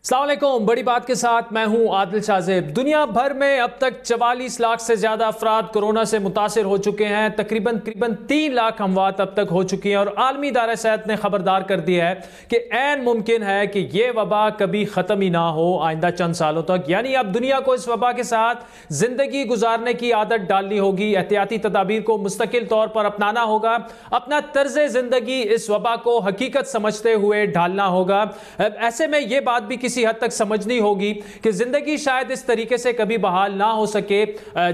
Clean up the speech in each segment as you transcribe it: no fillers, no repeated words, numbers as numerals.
अस्सलाम वालेकुम। बड़ी बात के साथ मैं हूं आदिल शाहजेब। दुनिया भर में अब तक 44 लाख से ज्यादा अफराद कोरोना से मुतासिर हो चुके हैं। तकरीबन 3 लाख अमवात अब तक हो चुकी हैं और आलमी इदारा सेहत ने खबरदार कर दिया है कि ऐन मुमकिन है कि यह वबा कभी खत्म ही ना हो आइंदा चंद सालों तक। यानी अब दुनिया को इस वबा के साथ जिंदगी गुजारने की आदत डालनी होगी। एहतियाती तदाबीर को मुस्तकिल तौर पर अपनाना होगा। अपना तर्ज जिंदगी इस वबा को हकीकत समझते हुए ढालना होगा। ऐसे में यह बात भी किसी हद तक समझनी होगी कि जिंदगी शायद इस तरीके से कभी बहाल ना हो सके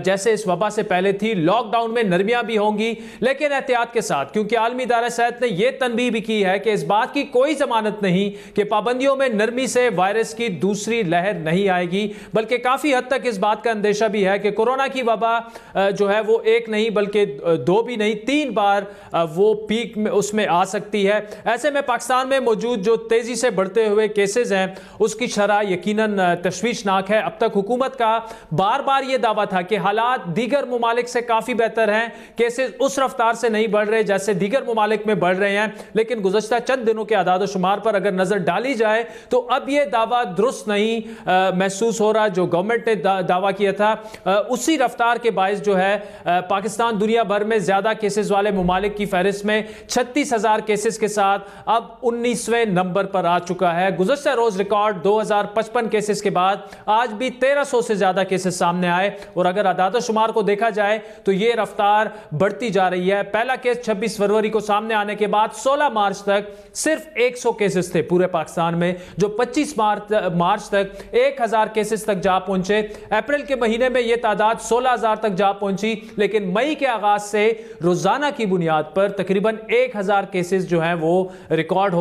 जैसे इस वबा से पहले थी। लॉकडाउन में नरमियां भी होंगी लेकिन एहतियात के साथ, क्योंकि आलमी इदारा सेहत ने यह तनबीह भी की है कि इस बात की कोई जमानत नहीं कि पाबंदियों में नरमी से वायरस की दूसरी लहर नहीं आएगी, बल्कि काफी हद तक इस बात का अंदेशा भी है कि कोरोना की वबा जो है वो एक नहीं बल्कि 2 भी नहीं 3 बार वो पीक में उसमें आ सकती है। ऐसे में पाकिस्तान में मौजूद जो तेजी से बढ़ते हुए केसेस हैं उसकी शरह यकीनन तशवीशनाक है। अब तक हुकूमत का बार बार यह दावा था कि हालात दीगर मुमालिक से काफी बेहतर हैं, केसेस उस रफ्तार से नहीं बढ़ रहे जैसे दीगर मुमालिक में बढ़ रहे हैं, लेकिन गुज़श्ता चंद दिनों के आदाद शुमार पर अगर नजर डाली जाए तो अब यह दावा दुरुस्त नहीं महसूस हो रहा। जो गवर्नमेंट ने दावा किया था उसी रफ्तार के बायस जो है पाकिस्तान दुनिया भर में ज्यादा केसेस वाले मुमालिक की फहरिस्त में 36,000 केसेस के साथ अब 19वें नंबर पर आ चुका है। गुज़श्ता रोज रिकॉर्ड 2055 केसेस के बाद आज भी 1300 से ज्यादा केसेस सामने आए और अगर आदाद शुमार को देखा जाए तो यह रफ्तार बढ़ती जा रही है। पहला केस 26 फरवरी को सामने आने के बाद 16 मार्च तक सिर्फ 100 केसेस थे पूरे पाकिस्तान में, जो 25 मार्च तक 1000 केसेस तक जा पहुंचे। अप्रैल के महीने में यह तादाद 16,000 तक जा पहुंची, लेकिन मई के आगाज से रोजाना की बुनियाद पर तकरीबन 1000 केसेस जो हैं वो रिकॉर्ड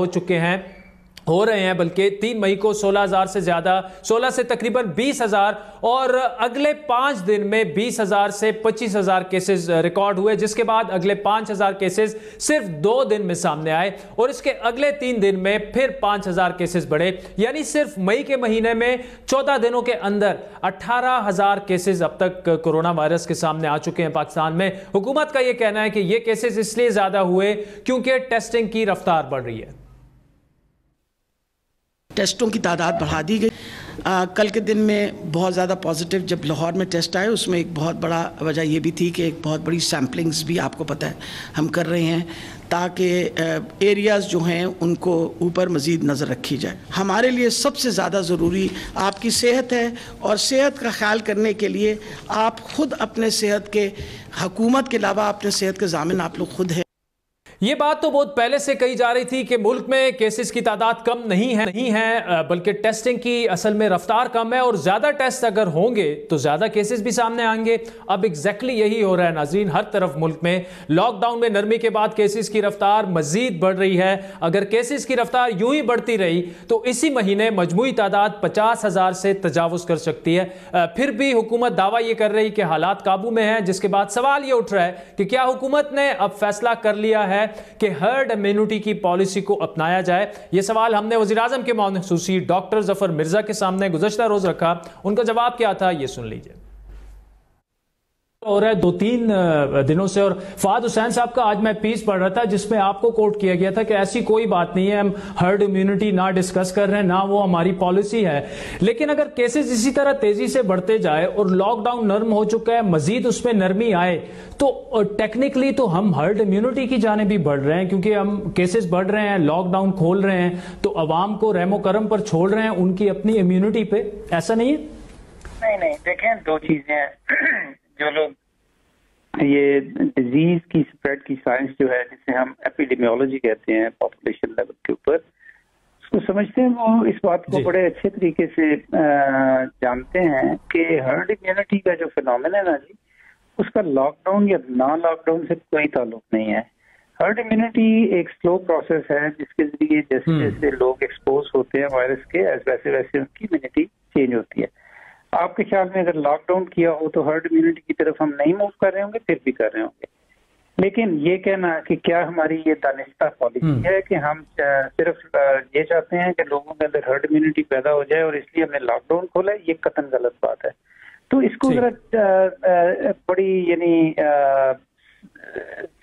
हो रहे हैं, बल्कि 3 मई को 16,000 से ज्यादा, 16 से तकरीबन 20,000 और अगले 5 दिन में 20,000 से 25,000 केसेस रिकॉर्ड हुए, जिसके बाद अगले 5,000 केसेस सिर्फ 2 दिन में सामने आए और इसके अगले 3 दिन में फिर 5,000 केसेस बढ़े। यानी सिर्फ मई के महीने में 14 दिनों के अंदर 18,000 केसेस अब तक कोरोना वायरस के सामने आ चुके हैं पाकिस्तान में। हुकूमत का यह कहना है कि यह केसेस इसलिए ज्यादा हुए क्योंकि टेस्टिंग की रफ्तार बढ़ रही है। टेस्टों की तादाद बढ़ा दी गई। कल के दिन में बहुत ज़्यादा पॉजिटिव जब लाहौर में टेस्ट आए उसमें एक बहुत बड़ा वजह ये भी थी कि एक बहुत बड़ी सैम्पलिंग्स भी आपको पता है हम कर रहे हैं ताकि एरियाज़ जो हैं उनको ऊपर मज़ीद नज़र रखी जाए। हमारे लिए सबसे ज़्यादा ज़रूरी आपकी सेहत है और सेहत का ख्याल करने के लिए आप ख़ुद अपने सेहत के, हुकूमत के अलावा अपने सेहत के ज़ामिन आप लोग खुद हैं। ये बात तो बहुत पहले से कही जा रही थी कि मुल्क में केसेस की तादाद कम नहीं है बल्कि टेस्टिंग की असल में रफ्तार कम है और ज़्यादा टेस्ट अगर होंगे तो ज़्यादा केसेस भी सामने आएंगे। अब एग्जैक्टली यही हो रहा है नाज़रीन, हर तरफ मुल्क में लॉकडाउन में नरमी के बाद केसेस की रफ्तार मज़ीद बढ़ रही है। अगर केसेस की रफ्तार यूं ही बढ़ती रही तो इसी महीने मजमूई तादाद 50,000 से तजावुज़ कर सकती है। फिर भी हुकूमत दावा ये कर रही कि हालात काबू में हैं, जिसके बाद सवाल ये उठ रहा है कि क्या हुकूमत ने अब फैसला कर लिया है कि हर्ड इम्यूनिटी की पॉलिसी को अपनाया जाए। यह सवाल हमने वज़ीर-ए-आज़म के मौसूसी डॉक्टर जफर मिर्जा के सामने गुज़श्ता रोज रखा। उनका जवाब क्या था ये सुन लीजिए। हो रहा है 2-3 दिनों से और फहद हुसैन साहब का आज मैं पीस पढ़ रहा था जिसमें आपको कोट किया गया था कि ऐसी कोई बात नहीं है, हम हर्ड इम्यूनिटी ना डिस्कस कर रहे हैं, ना वो हमारी पॉलिसी है। लेकिन अगर केसेस इसी तरह तेजी से बढ़ते जाए और लॉकडाउन नर्म हो चुका है, मजीद उसमें नरमी आए तो टेक्निकली तो हम हर्ड इम्यूनिटी की जाने भी बढ़ रहे हैं, क्योंकि हम केसेस बढ़ रहे हैं, लॉकडाउन खोल रहे हैं तो अवाम को रहमो करम पर छोड़ रहे हैं उनकी अपनी इम्यूनिटी पे। ऐसा नहीं है? नहीं, देखें 2 चीजें हैं। जो लोग ये डिजीज की स्प्रेड की साइंस जो है जिसे हम एपिडेमियोलॉजी कहते हैं पॉपुलेशन लेवल के ऊपर, उसको समझते हैं, वो इस बात को बड़े अच्छे तरीके से जानते हैं कि हर्ड इम्यूनिटी का जो फिनोमेना है ना जी, उसका लॉकडाउन या ना लॉकडाउन से कोई ताल्लुक नहीं है। हर्ड इम्यूनिटी एक स्लो प्रोसेस है जिसके जरिए जैसे जैसे लोग एक्सपोज होते हैं वायरस के वैसे वैसे उनकी इम्यूनिटी चेंज होती है। आपके ख्याल में अगर लॉकडाउन किया हो तो हर्ड इम्यूनिटी की तरफ हम नहीं मूव कर रहे होंगे, फिर भी कर रहे होंगे। लेकिन ये कहना कि क्या हमारी ये दानिस्ता पॉलिसी है कि हम सिर्फ ये चाहते हैं कि लोगों के अंदर हर्ड इम्यूनिटी पैदा हो जाए और इसलिए हमने लॉकडाउन खोला है, ये कतई गलत बात है। तो इसको जरा बड़ी यानी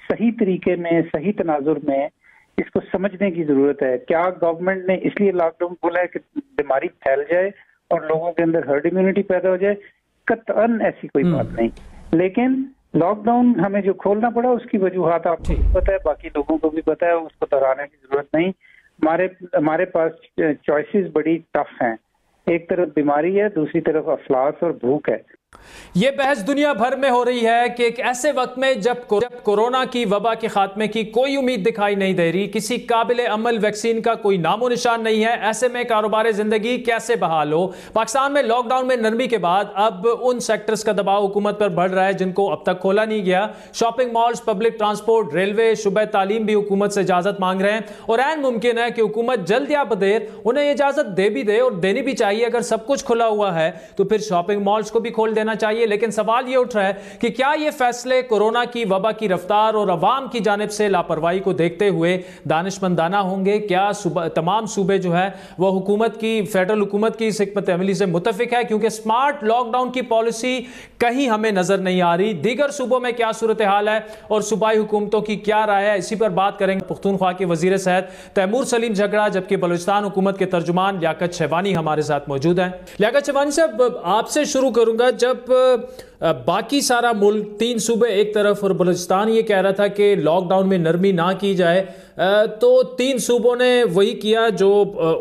सही तरीके में, सही तनाजुर में इसको समझने की जरूरत है। क्या गवर्नमेंट ने इसलिए लॉकडाउन खोला है कि बीमारी फैल जाए और लोगों के अंदर हर्ड इम्यूनिटी पैदा हो जाए? कतई ऐसी कोई बात नहीं। लेकिन लॉकडाउन हमें जो खोलना पड़ा उसकी वजूहात आपको भी पता है, बाकी लोगों को भी पता है, उसको दोहराने की जरूरत नहीं। हमारे पास चॉइसेस बड़ी टफ हैं। एक तरफ बीमारी है, दूसरी तरफ अफलास और भूख है। ये बहस दुनिया भर में हो रही है कि एक ऐसे वक्त में जब कोरोना की वबा के खात्मे की कोई उम्मीद दिखाई नहीं दे रही, किसी काबिल अमल वैक्सीन का कोई नामो निशान नहीं है, ऐसे में कारोबार जिंदगी कैसे बहाल हो? पाकिस्तान में लॉकडाउन में नरमी के बाद अब उन सेक्टर्स का दबाव हुकूमत पर बढ़ रहा है जिनको अब तक खोला नहीं गया। Shopping malls, public transport, railway, शुबे तालीम भी हुकूमत से इजाजत मांग रहे हैं और ऐन मुमकिन है कि हुकूमत जल्द या बदेर उन्हें इजाजत दे भी दे और देनी भी चाहिए। अगर सब कुछ खुला हुआ है तो फिर शॉपिंग मॉल्स को भी खोल देना चाहिए। लेकिन सवाल यह उठ रहा है कि क्या यह फैसले कोरोना की वबा की रफ्तार और अवाम की जानिब से लापरवाही को देखते हुए दानिशमंदाना होंगे? क्या तमाम सूबे जो है वह हुकूमत की, फेडरल हुकूमत की इस हिकमत अमली से मुतफिक है? क्योंकि स्मार्ट लॉकडाउन की पॉलिसी कहीं हमें नजर नहीं आ रही। दीगर सूबों में क्या सूरत हाल है और सूबाई हुकूमतों की क्या राय है, इसी पर बात करेंगे। पुख्तूनख्वा के वजीर सेहत तैमूर सलीम झगड़ा, जबकि बलूचिस्तान हुकूमत के तर्जुमान लियाकत शेबानी हमारे साथ मौजूद हैं। लियाकत शेबानी साहब, आपसे शुरू करूंगा। जब बाकी सारा मुल्क, 3 सूबे एक तरफ और बलूचिस्तान ये कह रहा था कि लॉकडाउन में नरमी ना की जाए, तो 3 सूबों ने वही किया जो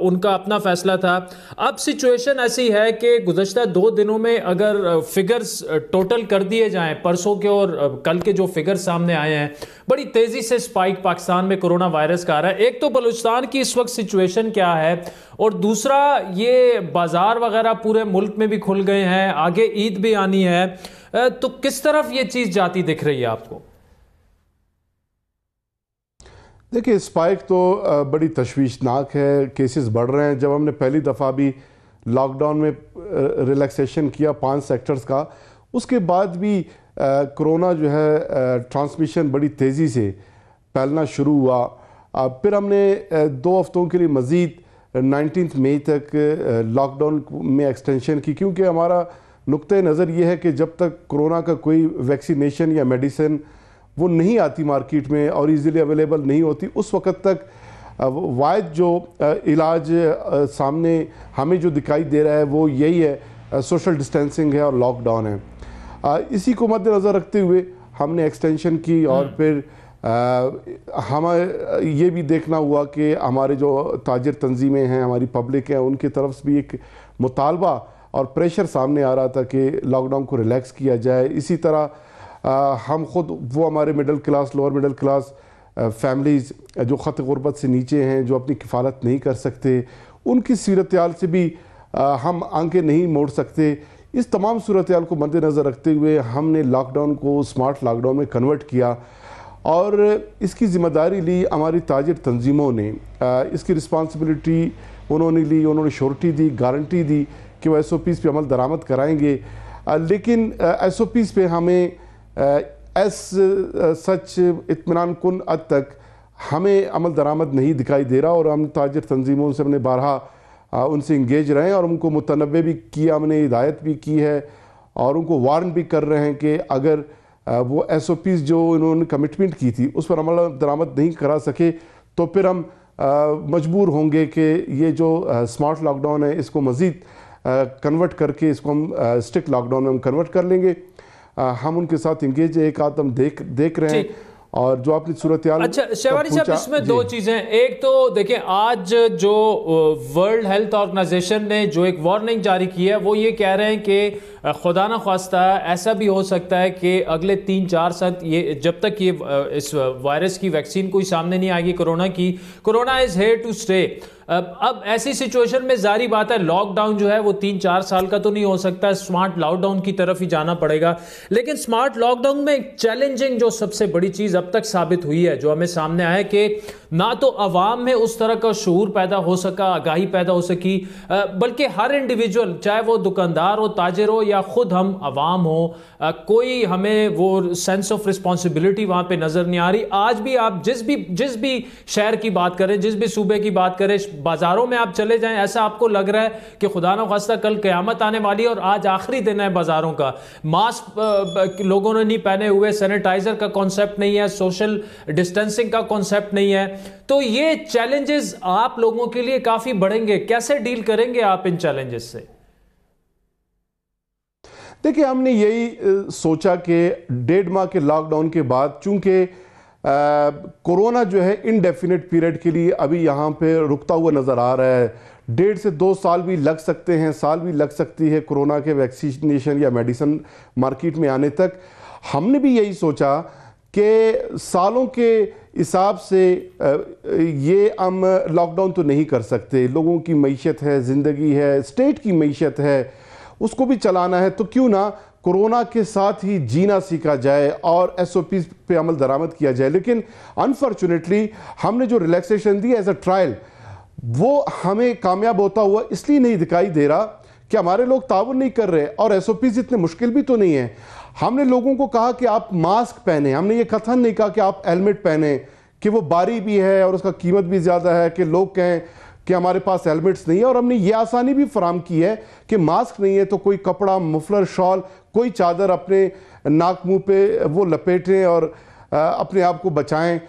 उनका अपना फैसला था। अब सिचुएशन ऐसी है कि गुज़श्ता 2 दिनों में अगर फिगर्स टोटल कर दिए जाएं, परसों के और कल के जो फिगर्स सामने आए हैं, बड़ी तेज़ी से स्पाइक पाकिस्तान में कोरोना वायरस का आ रहा है। एक तो बलूचिस्तान की इस वक्त सिचुएशन क्या है और दूसरा ये बाज़ार वगैरह पूरे मुल्क में भी खुल गए हैं, आगे ईद भी आनी है, तो किस तरफ ये चीज़ जाती दिख रही है आपको? देखिए, स्पाइक तो बड़ी तशवीशनाक है, केसेस बढ़ रहे हैं। जब हमने पहली दफ़ा भी लॉकडाउन में रिलैक्सेशन किया 5 सेक्टर्स का, उसके बाद भी कोरोना जो है ट्रांसमिशन बड़ी तेज़ी से फैलना शुरू हुआ। फिर हमने 2 हफ्तों के लिए मज़ीद 19 मई तक लॉकडाउन में एक्सटेंशन की, क्योंकि हमारा नुक्ते नज़र ये है कि जब तक कोरोना का कोई वैक्सीनेशन या मेडिसिन वो नहीं आती मार्केट में और इजीली अवेलेबल नहीं होती, उस वक्त तक वायद जो इलाज सामने हमें जो दिखाई दे रहा है वो यही है, सोशल डिस्टेंसिंग है और लॉकडाउन है। इसी को मद्देनज़र रखते हुए हमने एक्सटेंशन की और फिर हमें ये भी देखना हुआ कि हमारे जो ताजिर तंजीमें हैं, हमारी पब्लिक है, उनकी तरफ से भी एक मुतालबा और प्रेशर सामने आ रहा था कि लॉकडाउन को रिलैक्स किया जाए। इसी तरह हम खुद वो हमारे middle class, lower middle class families जो ख़त गुरबत से नीचे हैं, जो अपनी किफ़ालत नहीं कर सकते, उनकी सूरत हाल से भी हम आंखें नहीं मोड़ सकते। इस तमाम सूरत हाल को मद्देनज़र रखते हुए हमने लॉकडाउन को स्मार्ट लॉकडाउन में कन्वर्ट किया और इसकी ज़िम्मेदारी ली हमारी ताजिर तंजीमों ने। इसकी रिस्पॉन्सिबिलिटी उन्होंने ली, उन्होंने श्योरिटी दी, गारंटी दी कि वो SOPs पे अमल दरामद कराएंगे। लेकिन SOPs पे हमें सच इत्मीनान कुन हद तक हमें अमल दरामद नहीं दिखाई दे रहा और हम ताजिर तंजीमों से हमने बारहा उनसे इंगेज रहे और उनको मुतनब्बे भी किया, हमने हिदायत भी की है और उनको वार्न भी कर रहे हैं कि अगर वो SOPs जो इन्होंने कमिटमेंट की थी उस पर अमल दरामद नहीं करा सके तो फिर हम मजबूर होंगे कि ये जो स्मार्ट लॉकडाउन है इसको मज़ीद कन्वर्ट करके इसको हम स्ट्रिक्ट लॉकडाउन में हम कन्वर्ट कर लेंगे। हम उनके साथ इंगेज, एक आध हम देख रहे हैं और जो आपने सूरत हाल। अच्छा शेबानी साहब, इसमें 2 चीज़ें। एक तो देखिए, आज जो वर्ल्ड हेल्थ ऑर्गेनाइजेशन ने जो एक वार्निंग जारी की है वो ये कह रहे हैं कि खुदा न ख्वास्ता ऐसा भी हो सकता है कि अगले 3-4 साल ये जब तक ये इस वायरस की वैक्सीन कोई सामने नहीं आएगी कोरोना की, corona is here to stay. अब ऐसी सिचुएशन में जारी बात है लॉकडाउन जो है वो 3-4 साल का तो नहीं हो सकता, स्मार्ट लॉकडाउन की तरफ ही जाना पड़ेगा। लेकिन स्मार्ट लॉकडाउन में चैलेंजिंग जो सबसे बड़ी चीज़ अब तक साबित हुई है, जो हमें सामने आया कि ना तो अवाम में उस तरह का शऊर पैदा हो सका, आगाही पैदा हो सकी, बल्कि हर इंडिविजुअल, चाहे वो दुकानदार हो, ताजिर हो या खुद हम अवाम हो, कोई हमें वो सेंस ऑफ रिस्पॉन्सिबिलिटी वहाँ पे नज़र नहीं आ रही। आज भी आप जिस भी शहर की बात करें, जिस भी सूबे की बात करें, बाजारों में आप चले जाएं, ऐसा आपको लग रहा है कि खुदा न खास्ता कल क़यामत आने वाली है और आज आखिरी दिन है बाजारों का। मास्क लोगों ने नहीं पहने हुए, सैनिटाइजर का कॉन्सेप्ट नहीं है, सोशल डिस्टेंसिंग का कॉन्सेप्ट नहीं है। तो ये चैलेंजेस आप लोगों के लिए काफी बढ़ेंगे, कैसे डील करेंगे आप इन चैलेंजेस से? देखिए, हमने यही सोचा कि 1.5 माह के लॉकडाउन के बाद, चूंकि कोरोना जो है इनडेफिनेट पीरियड के लिए अभी यहाँ पे रुकता हुआ नज़र आ रहा है, 1.5 से 2 साल भी लग सकते हैं, साल भी लग सकती है कोरोना के वैक्सीनेशन या मेडिसिन मार्केट में आने तक। हमने भी यही सोचा कि सालों के हिसाब से ये हम लॉकडाउन तो नहीं कर सकते, लोगों की मईशत है, ज़िंदगी है, स्टेट की मईशत है, उसको भी चलाना है, तो क्यों ना कोरोना के साथ ही जीना सीखा जाए और SOP पे अमल दरामद किया जाए। लेकिन अनफॉर्चुनेटली हमने जो रिलैक्सेशन दी एज अ ट्रायल, वो हमें कामयाब होता हुआ इसलिए नहीं दिखाई दे रहा कि हमारे लोग ताउन नहीं कर रहे और SOPs इतने मुश्किल भी तो नहीं है। हमने लोगों को कहा कि आप मास्क पहने, हमने ये कथन नहीं कहा कि आप हेलमेट पहने, कि वो बारी भी है और उसका कीमत भी ज़्यादा है कि लोग कहें कि हमारे पास हेलमेट्स नहीं है। और हमने ये आसानी भी फराम की है कि मास्क नहीं है तो कोई कपड़ा, मफलर, शॉल, कोई चादर अपने नाक मुंह पे वो लपेटें और अपने आप को बचाएं।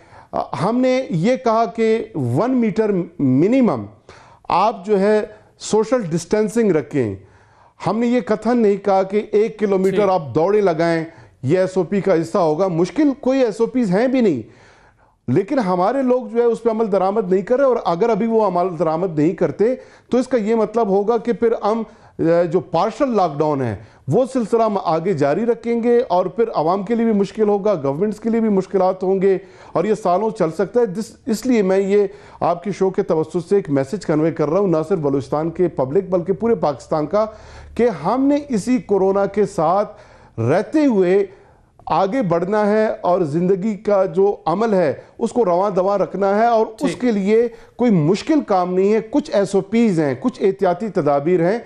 हमने ये कहा कि 1 मीटर मिनिमम आप जो है सोशल डिस्टेंसिंग रखें। हमने ये कथन नहीं कहा कि 1 किलोमीटर आप दौड़े लगाएं, ये SOP का हिस्सा होगा। मुश्किल कोई SOPs हैं भी नहीं, लेकिन हमारे लोग जो है उस पर अमल दरामद नहीं कर रहे। और अगर अभी वो अमल दरामद नहीं करते तो इसका ये मतलब होगा कि फिर हम जो पार्शल लॉकडाउन है वो सिलसिला हम आगे जारी रखेंगे और फिर आवाम के लिए भी मुश्किल होगा, गवर्नमेंट्स के लिए भी मुश्किलात होंगे और ये सालों चल सकता है। इसलिए मैं ये आपके शो के तवज्जुह से एक मैसेज कन्वे कर रहा हूँ, ना सिर्फ बलूचिस्तान के पब्लिक बल्कि पूरे पाकिस्तान का, कि हमने इसी कोरोना के साथ रहते हुए आगे बढ़ना है और ज़िंदगी का जो अमल है उसको रवां दवा रखना है। और उसके लिए कोई मुश्किल काम नहीं है, कुछ SOPs हैं, कुछ एहतियाती तदाबीर हैं।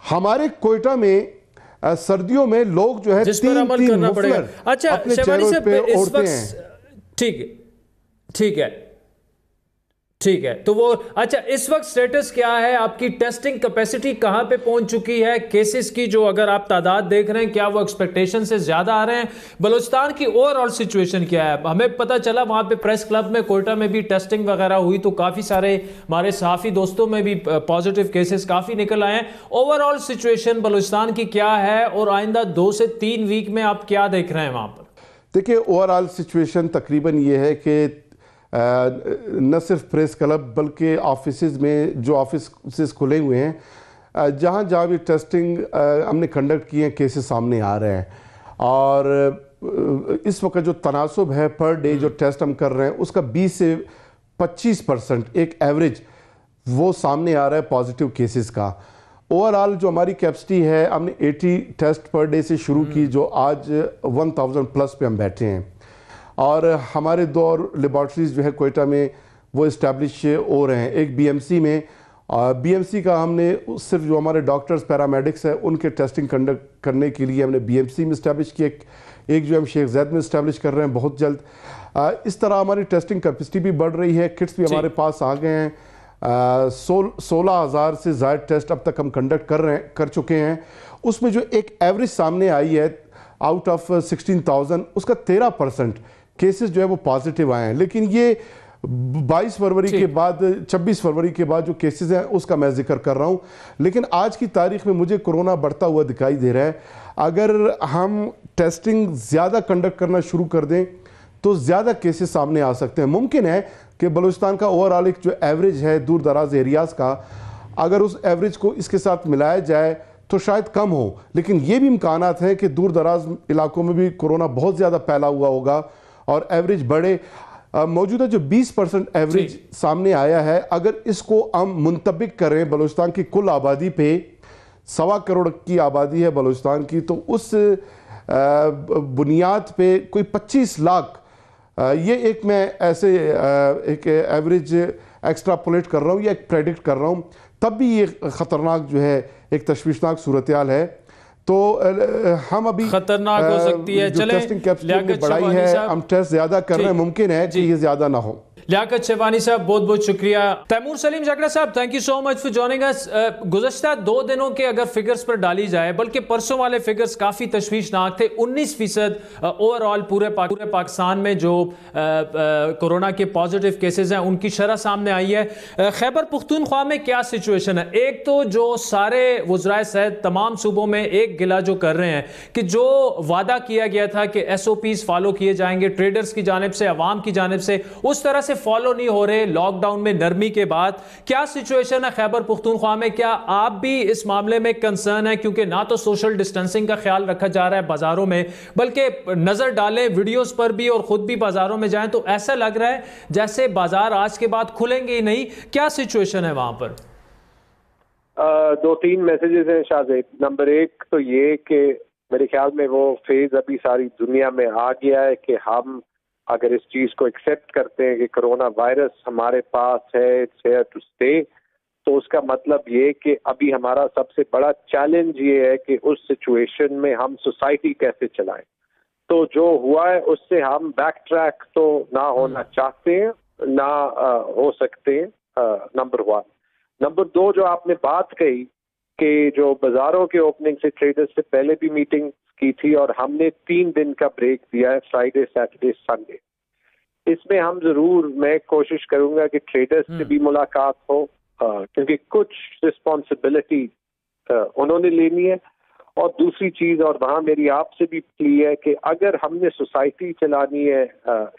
हमारे कोयटा में सर्दियों में लोग जो है जिस पर अमल करना पड़ेगा। अच्छा, अपने चेहरों पे ओढ़ते हैं। ठीक है, तो वो अच्छा, इस वक्त स्टेटस क्या है आपकी? टेस्टिंग कैपेसिटी कहां पे पहुंच चुकी है? केसेस की जो अगर आप तादाद देख रहे हैं, क्या वो एक्सपेक्टेशन से ज्यादा आ रहे हैं? बलूचिस्तान की ओवरऑल सिचुएशन क्या है? हमें पता चला वहां पे प्रेस क्लब में कोयटा में भी टेस्टिंग वगैरह हुई तो काफी सारे हमारे सहाफी दोस्तों में भी पॉजिटिव केसेस काफी निकल आए हैं। ओवरऑल सिचुएशन बलूचिस्तान की क्या है और आइंदा 2 से 3 वीक में आप क्या देख रहे हैं वहां पर? देखिए, ओवरऑल सिचुएशन तकरीबन ये है कि न सिर्फ प्रेस क्लब बल्कि ऑफिसेज में जो ऑफिस खुले हुए हैं, जहाँ जहाँ भी टेस्टिंग हमने कंडक्ट किए हैं, केसेस सामने आ रहे हैं। और इस वक्त जो तनासुब है पर डे जो टेस्ट हम कर रहे हैं उसका 20 से 25% एक एवरेज वो सामने आ रहा है पॉजिटिव केसेस का। ओवरऑल जो हमारी कैपेसिटी है, हमने 80 टेस्ट पर डे से शुरू की, जो आज 1000 प्लस पे हम बैठे हैं। और हमारे 2 और लेबॉर्ट्रीज जो है कोयटा में वो इस्टेब्लिश हो रहे हैं। एक BMC में, BMC का हमने सिर्फ जो हमारे डॉक्टर्स, पैरामेडिक्स हैं, उनके टेस्टिंग कंडक्ट करने के लिए हमने BMC में इस्टेब्लिश किया। एक जो हम शेख ज़ैद में इस्टेब्लिश कर रहे हैं बहुत जल्द। इस तरह हमारी टेस्टिंग कैपेसिटी भी बढ़ रही है, किट्स भी हमारे पास आ गए हैं। 16,000 से ज़्यादा टेस्ट अब तक हम कंडक्ट कर चुके हैं। उसमें जो एक एवरेज सामने आई है आउट ऑफ 16,000, उसका 13% केसेस जो है वो पॉजिटिव आए हैं। लेकिन ये 22 फरवरी के बाद, 26 फरवरी के बाद जो केसेस हैं उसका मैं जिक्र कर रहा हूँ। लेकिन आज की तारीख में मुझे कोरोना बढ़ता हुआ दिखाई दे रहा है। अगर हम टेस्टिंग ज़्यादा कंडक्ट करना शुरू कर दें तो ज़्यादा केसेस सामने आ सकते हैं। मुमकिन है कि बलूचिस्तान का ओवरऑल एक जो एवरेज है दूर दराज एरियाज़ का, अगर उस एवरेज को इसके साथ मिलाया जाए तो शायद कम हो। लेकिन ये भी इम्कानात है कि दूर दराज इलाकों में भी कोरोना बहुत ज़्यादा फैला हुआ होगा और एवरेज बढ़े। मौजूदा जो 20% एवरेज सामने आया है, अगर इसको हम मुंतबिक करें बलूचिस्तान की कुल आबादी पे, 1.25 करोड़ की आबादी है बलूचिस्तान की, तो उस बुनियाद पे कोई 25 लाख, ये एक मैं ऐसे एक एवरेज एक्स्ट्रापोलेट कर रहा हूँ या एक प्रेडिक्ट कर रहा हूँ, तब भी ये ख़तरनाक जो है एक तशवीशनाक सूरत हाल है। तो हम अभी खतरनाक हो सकती है। जो टेस्टिंग कैपेसिटी बढ़ाई है, हम टेस्ट ज़्यादा कर रहे हैं, मुमकिन है कि ये ज़्यादा ना हो। लियाकत शेफानी साहब, बहुत बहुत शुक्रिया। Taimur Saleem Jhagra sahab, thank you so much for joining us. गुज़श्ता 2 दिनों के अगर फिगर्स पर डाली जाए, बल्कि परसों वाले फिगर्स काफ़ी तशवीशनाक थे। 19% ओवरऑल पूरे पाकिस्तान में जो कोरोना के पॉजिटिव केसेस हैं उनकी शरह सामने आई है। खैबर पुख्तूनख्वा में क्या सिचुएशन है? एक तो जो सारे वज़राए सेहत तमाम सूबों में एक गिला जो कर रहे हैं कि जो वादा किया गया था कि SOPs फॉलो किए जाएंगे ट्रेडर्स की जानिब से, अवाम की जानिब से, उस तरह से फॉलो नहीं हो रहे लॉकडाउन में नरमी के बाद। क्या सिचुएशन है खैबर पुख्तूनख्वा में? क्या आप भी इस मामले में कंसर्न है? क्योंकि ना तो सोशल डिस्टेंसिंग का ख्याल रखा जा रहा है बाजारों में, बल्कि नजर डालें वीडियोस पर भी और खुद भी बाजारों में जाएं तो ऐसा लग रहा है जैसे बाजार आज के बाद खुलेंगे ही नहीं। क्या सिचुएशन है वहां पर? 2-3 मैसेजेस हैं शाहजेब। नंबर 1 तो ये कि मेरे ख्याल में वो फेज अभी सारी दुनिया में आ गया है कि हम अगर इस चीज को एक्सेप्ट करते हैं कि कोरोना वायरस हमारे पास है, इट्स हियर टू स्टे, तो उसका मतलब ये कि अभी हमारा सबसे बड़ा चैलेंज ये है कि उस सिचुएशन में हम सोसाइटी कैसे चलाएं। तो जो हुआ है उससे हम बैक ट्रैक तो ना होना चाहते हैं, ना हो सकते हैं, नंबर 1। नंबर 2, जो आपने बात कही कि जो बाजारों के ओपनिंग से ट्रेडर्स से पहले भी मीटिंग की थी और हमने 3 दिन का ब्रेक दिया है, फ्राइडे, सैटरडे, संडे। इसमें हम जरूर, मैं कोशिश करूंगा कि ट्रेडर्स से भी मुलाकात हो, क्योंकि कुछ रिस्पॉन्सिबिलिटी उन्होंने लेनी है। और दूसरी चीज, और वहां मेरी आपसे भी प्ली है कि अगर हमने सोसाइटी चलानी है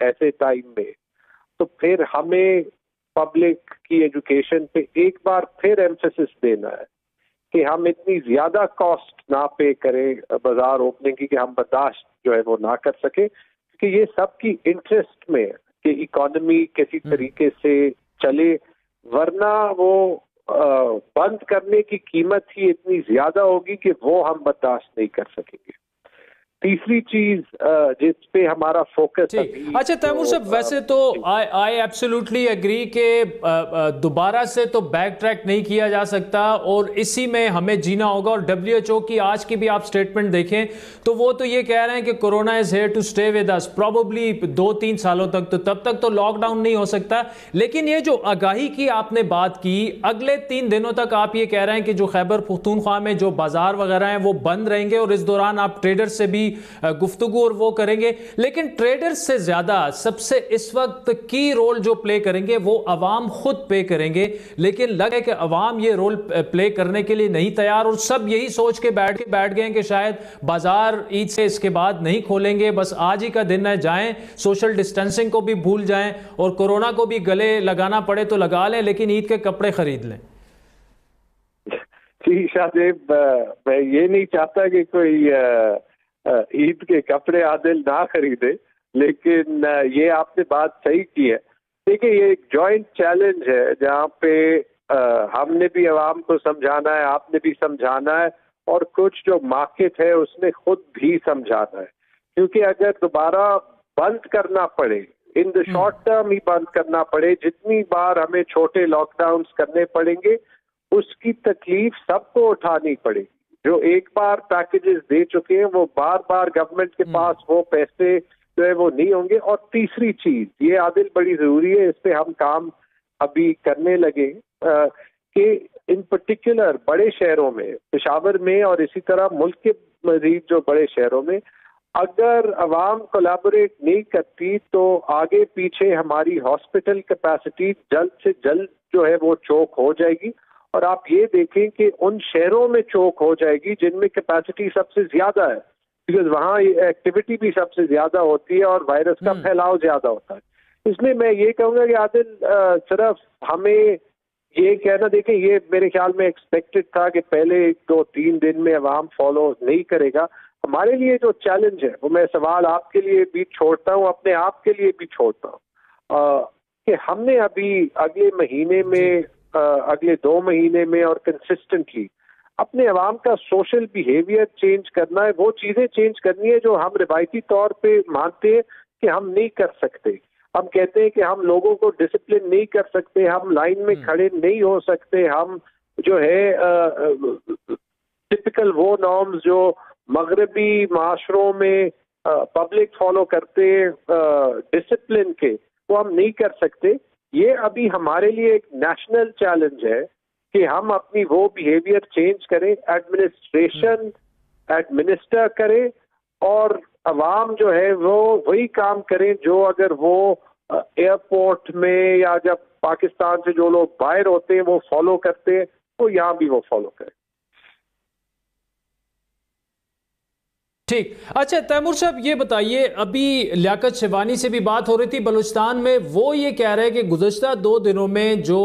ऐसे टाइम में, तो फिर हमें पब्लिक की एजुकेशन पे एक बार फिर एम्फेसिस देना है कि हम इतनी ज्यादा कॉस्ट ना पे करें बाजार ओपनिंग की कि हम बर्दाश्त जो है वो ना कर सके, क्योंकि ये सबकी इंटरेस्ट में है कि इकोनॉमी किसी तरीके से चले, वरना वो बंद करने की कीमत ही इतनी ज्यादा होगी कि वो हम बर्दाश्त नहीं कर सकेंगे। तीसरी चीज जिस पे हमारा फोकस, अच्छा तैमूर साहब, वैसे तो आई एब्सोल्युटली एग्री कि दोबारा से तो बैक ट्रैक नहीं किया जा सकता और इसी में हमें जीना होगा। और WHO की आज की भी आप स्टेटमेंट देखें तो वो तो ये कह रहे हैं कि corona is here to stay with us probably 2-3 सालों तक, तो तब तक तो लॉकडाउन नहीं हो सकता। लेकिन ये जो आगाही की आपने बात की, अगले 3 दिनों तक आप ये कह रहे हैं कि जो खैबर पुख्तूनख्वा में जो बाजार वगैरह हैं वो बंद रहेंगे और इस दौरान आप ट्रेडर से भी गुफ्तगू और वो करेंगे। लेकिन ट्रेडर्स से ज्यादा सबसे इस वक्त की रोल जो प्ले करेंगे वो अवाम खुद पे करेंगे। लेकिन लगे कि अवाम ये रोल प्ले करने के लिए नहीं तैयार और सब यही सोच के बैठ गए कि शायद बाजार ईद से इसके बाद नहीं खोलेंगे, बस आज ही का दिन है, जाएं, सोशल डिस्टेंसिंग को भी भूल जाएं और कोरोना को भी गले लगाना पड़े तो लगा लें, लेकिन ईद के कपड़े खरीद लें। जी शाहजेब, मैं ये नहीं चाहता कि कोई ईद के कपड़े आदिल ना खरीदे, लेकिन ये आपने बात सही की है। देखिए, ये एक जॉइंट चैलेंज है जहाँ पे हमने भी अवाम को समझाना है, आपने भी समझाना है और कुछ जो मार्केट है उसने खुद भी समझाना है। क्योंकि अगर दोबारा बंद करना पड़े, इन द शॉर्ट टर्म ही बंद करना पड़े, जितनी बार हमें छोटे लॉकडाउन करने पड़ेंगे उसकी तकलीफ सबको उठानी पड़ेगी। जो एक बार पैकेजेस दे चुके हैं वो बार बार गवर्नमेंट के पास वो पैसे जो है वो नहीं होंगे। और तीसरी चीज, ये आदिल बड़ी जरूरी है, इस पे हम काम अभी करने लगे कि इन पर्टिकुलर बड़े शहरों में, पेशावर में और इसी तरह मुल्क के मजीद जो बड़े शहरों में, अगर अवाम कोलैबोरेट नहीं करती तो आगे पीछे हमारी हॉस्पिटल कैपेसिटी जल्द से जल्द जो है वो चोक हो जाएगी। और आप ये देखें कि उन शहरों में चोक हो जाएगी जिनमें कैपेसिटी सबसे ज्यादा है, बिकॉज वहाँ एक्टिविटी भी सबसे ज्यादा होती है और वायरस का फैलाव ज्यादा होता है। इसलिए मैं ये कहूँगा कि आदिल सिर्फ हमें ये कहना, देखें, ये मेरे ख्याल में एक्सपेक्टेड था कि पहले 2-3 दिन में अवाम फॉलो नहीं करेगा। हमारे लिए जो चैलेंज है वो मैं सवाल आपके लिए भी छोड़ता हूँ, अपने आप के लिए भी छोड़ता हूँ कि हमने अभी अगले महीने में, अगले 2 महीने में और कंसिस्टेंटली अपने अवाम का सोशल बिहेवियर चेंज करना है। वो चीजें चेंज करनी है जो हम रिवायती तौर पे मानते हैं कि हम नहीं कर सकते। हम कहते हैं कि हम लोगों को डिसिप्लिन नहीं कर सकते, हम लाइन में खड़े नहीं हो सकते, हम जो है टिपिकल वो नॉर्म्स जो मगरबी माशरों में पब्लिक फॉलो करते हैं डिसिप्लिन के, वो हम नहीं कर सकते। ये अभी हमारे लिए एक नेशनल चैलेंज है कि हम अपनी वो बिहेवियर चेंज करें, एडमिनिस्ट्रेशन एडमिनिस्टर करें और अवाम जो है वो वही काम करें जो अगर वो एयरपोर्ट में या जब पाकिस्तान से जो लोग बाहर होते हैं वो फॉलो करते हैं, तो यहाँ भी वो फॉलो करें। ठीक। अच्छा तैमूर साहब ये बताइए, अभी लियाकत शिवानी से भी बात हो रही थी बलूचिस्तान में, वो ये कह रहे हैं कि गुज़श्ता 2 दिनों में जो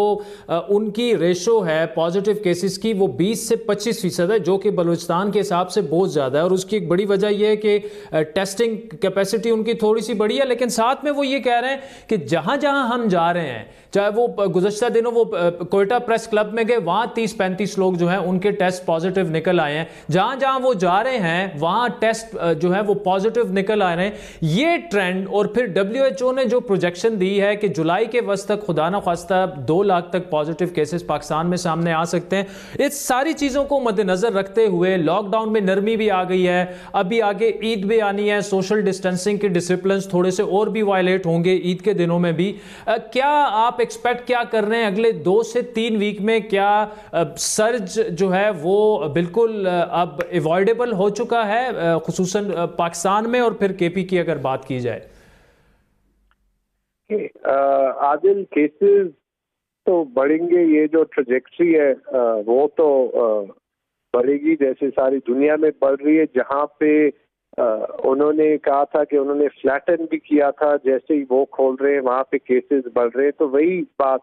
उनकी रेशो है पॉजिटिव केसेस की वो 20 से 25% है, जो कि बलूचिस्तान के हिसाब से बहुत ज़्यादा है। और उसकी एक बड़ी वजह यह है कि टेस्टिंग कैपेसिटी उनकी थोड़ी सी बड़ी है, लेकिन साथ में वो ये कह रहे हैं कि जहाँ जहाँ हम जा रहे हैं, चाहे वो गुज़श्ता दिनों वो कोयटा प्रेस क्लब में गए, वहाँ 30-35 लोग जो हैं उनके टेस्ट पॉजिटिव निकल आए हैं। जहाँ जहाँ वो जा रहे हैं वहाँ टेस्ट जो है वो पॉजिटिव निकल आ रहे हैं। ये ट्रेंड, और फिर WHO ने जो प्रोजेक्शन दी है कि जुलाई के वक्त तक खुदा ना खास्ता 2 लाख तक पॉजिटिव केसेस पाकिस्तान में सामने आ सकते हैं। इस सारी चीज़ों को मद्देनजर रखते हुए लॉकडाउन में नरमी भी आ गई है, अभी आगे ईद भी आनी है, सोशल डिस्टेंसिंग के डिसिप्लिन थोड़े से और भी वायलेट होंगे ईद के दिनों में भी। क्या आप एक्सपेक्ट क्या कर रहे हैं अगले 2 से 3 वीक में? क्या सर्ज जो है वो बिल्कुल अब अवॉइडेबल हो चुका है खुसूसन पाकिस्तान में, और फिर KP की अगर बात की जाए? आदिल, केसेस तो बढ़ेंगे, ये जो ट्रेजेक्ट्री है वो तो बढ़ेगी जैसे सारी दुनिया में बढ़ रही है। जहाँ पे उन्होंने कहा था कि उन्होंने फ्लैटन भी किया था, जैसे ही वो खोल रहे हैं वहाँ पे केसेस बढ़ रहे हैं। तो वही बात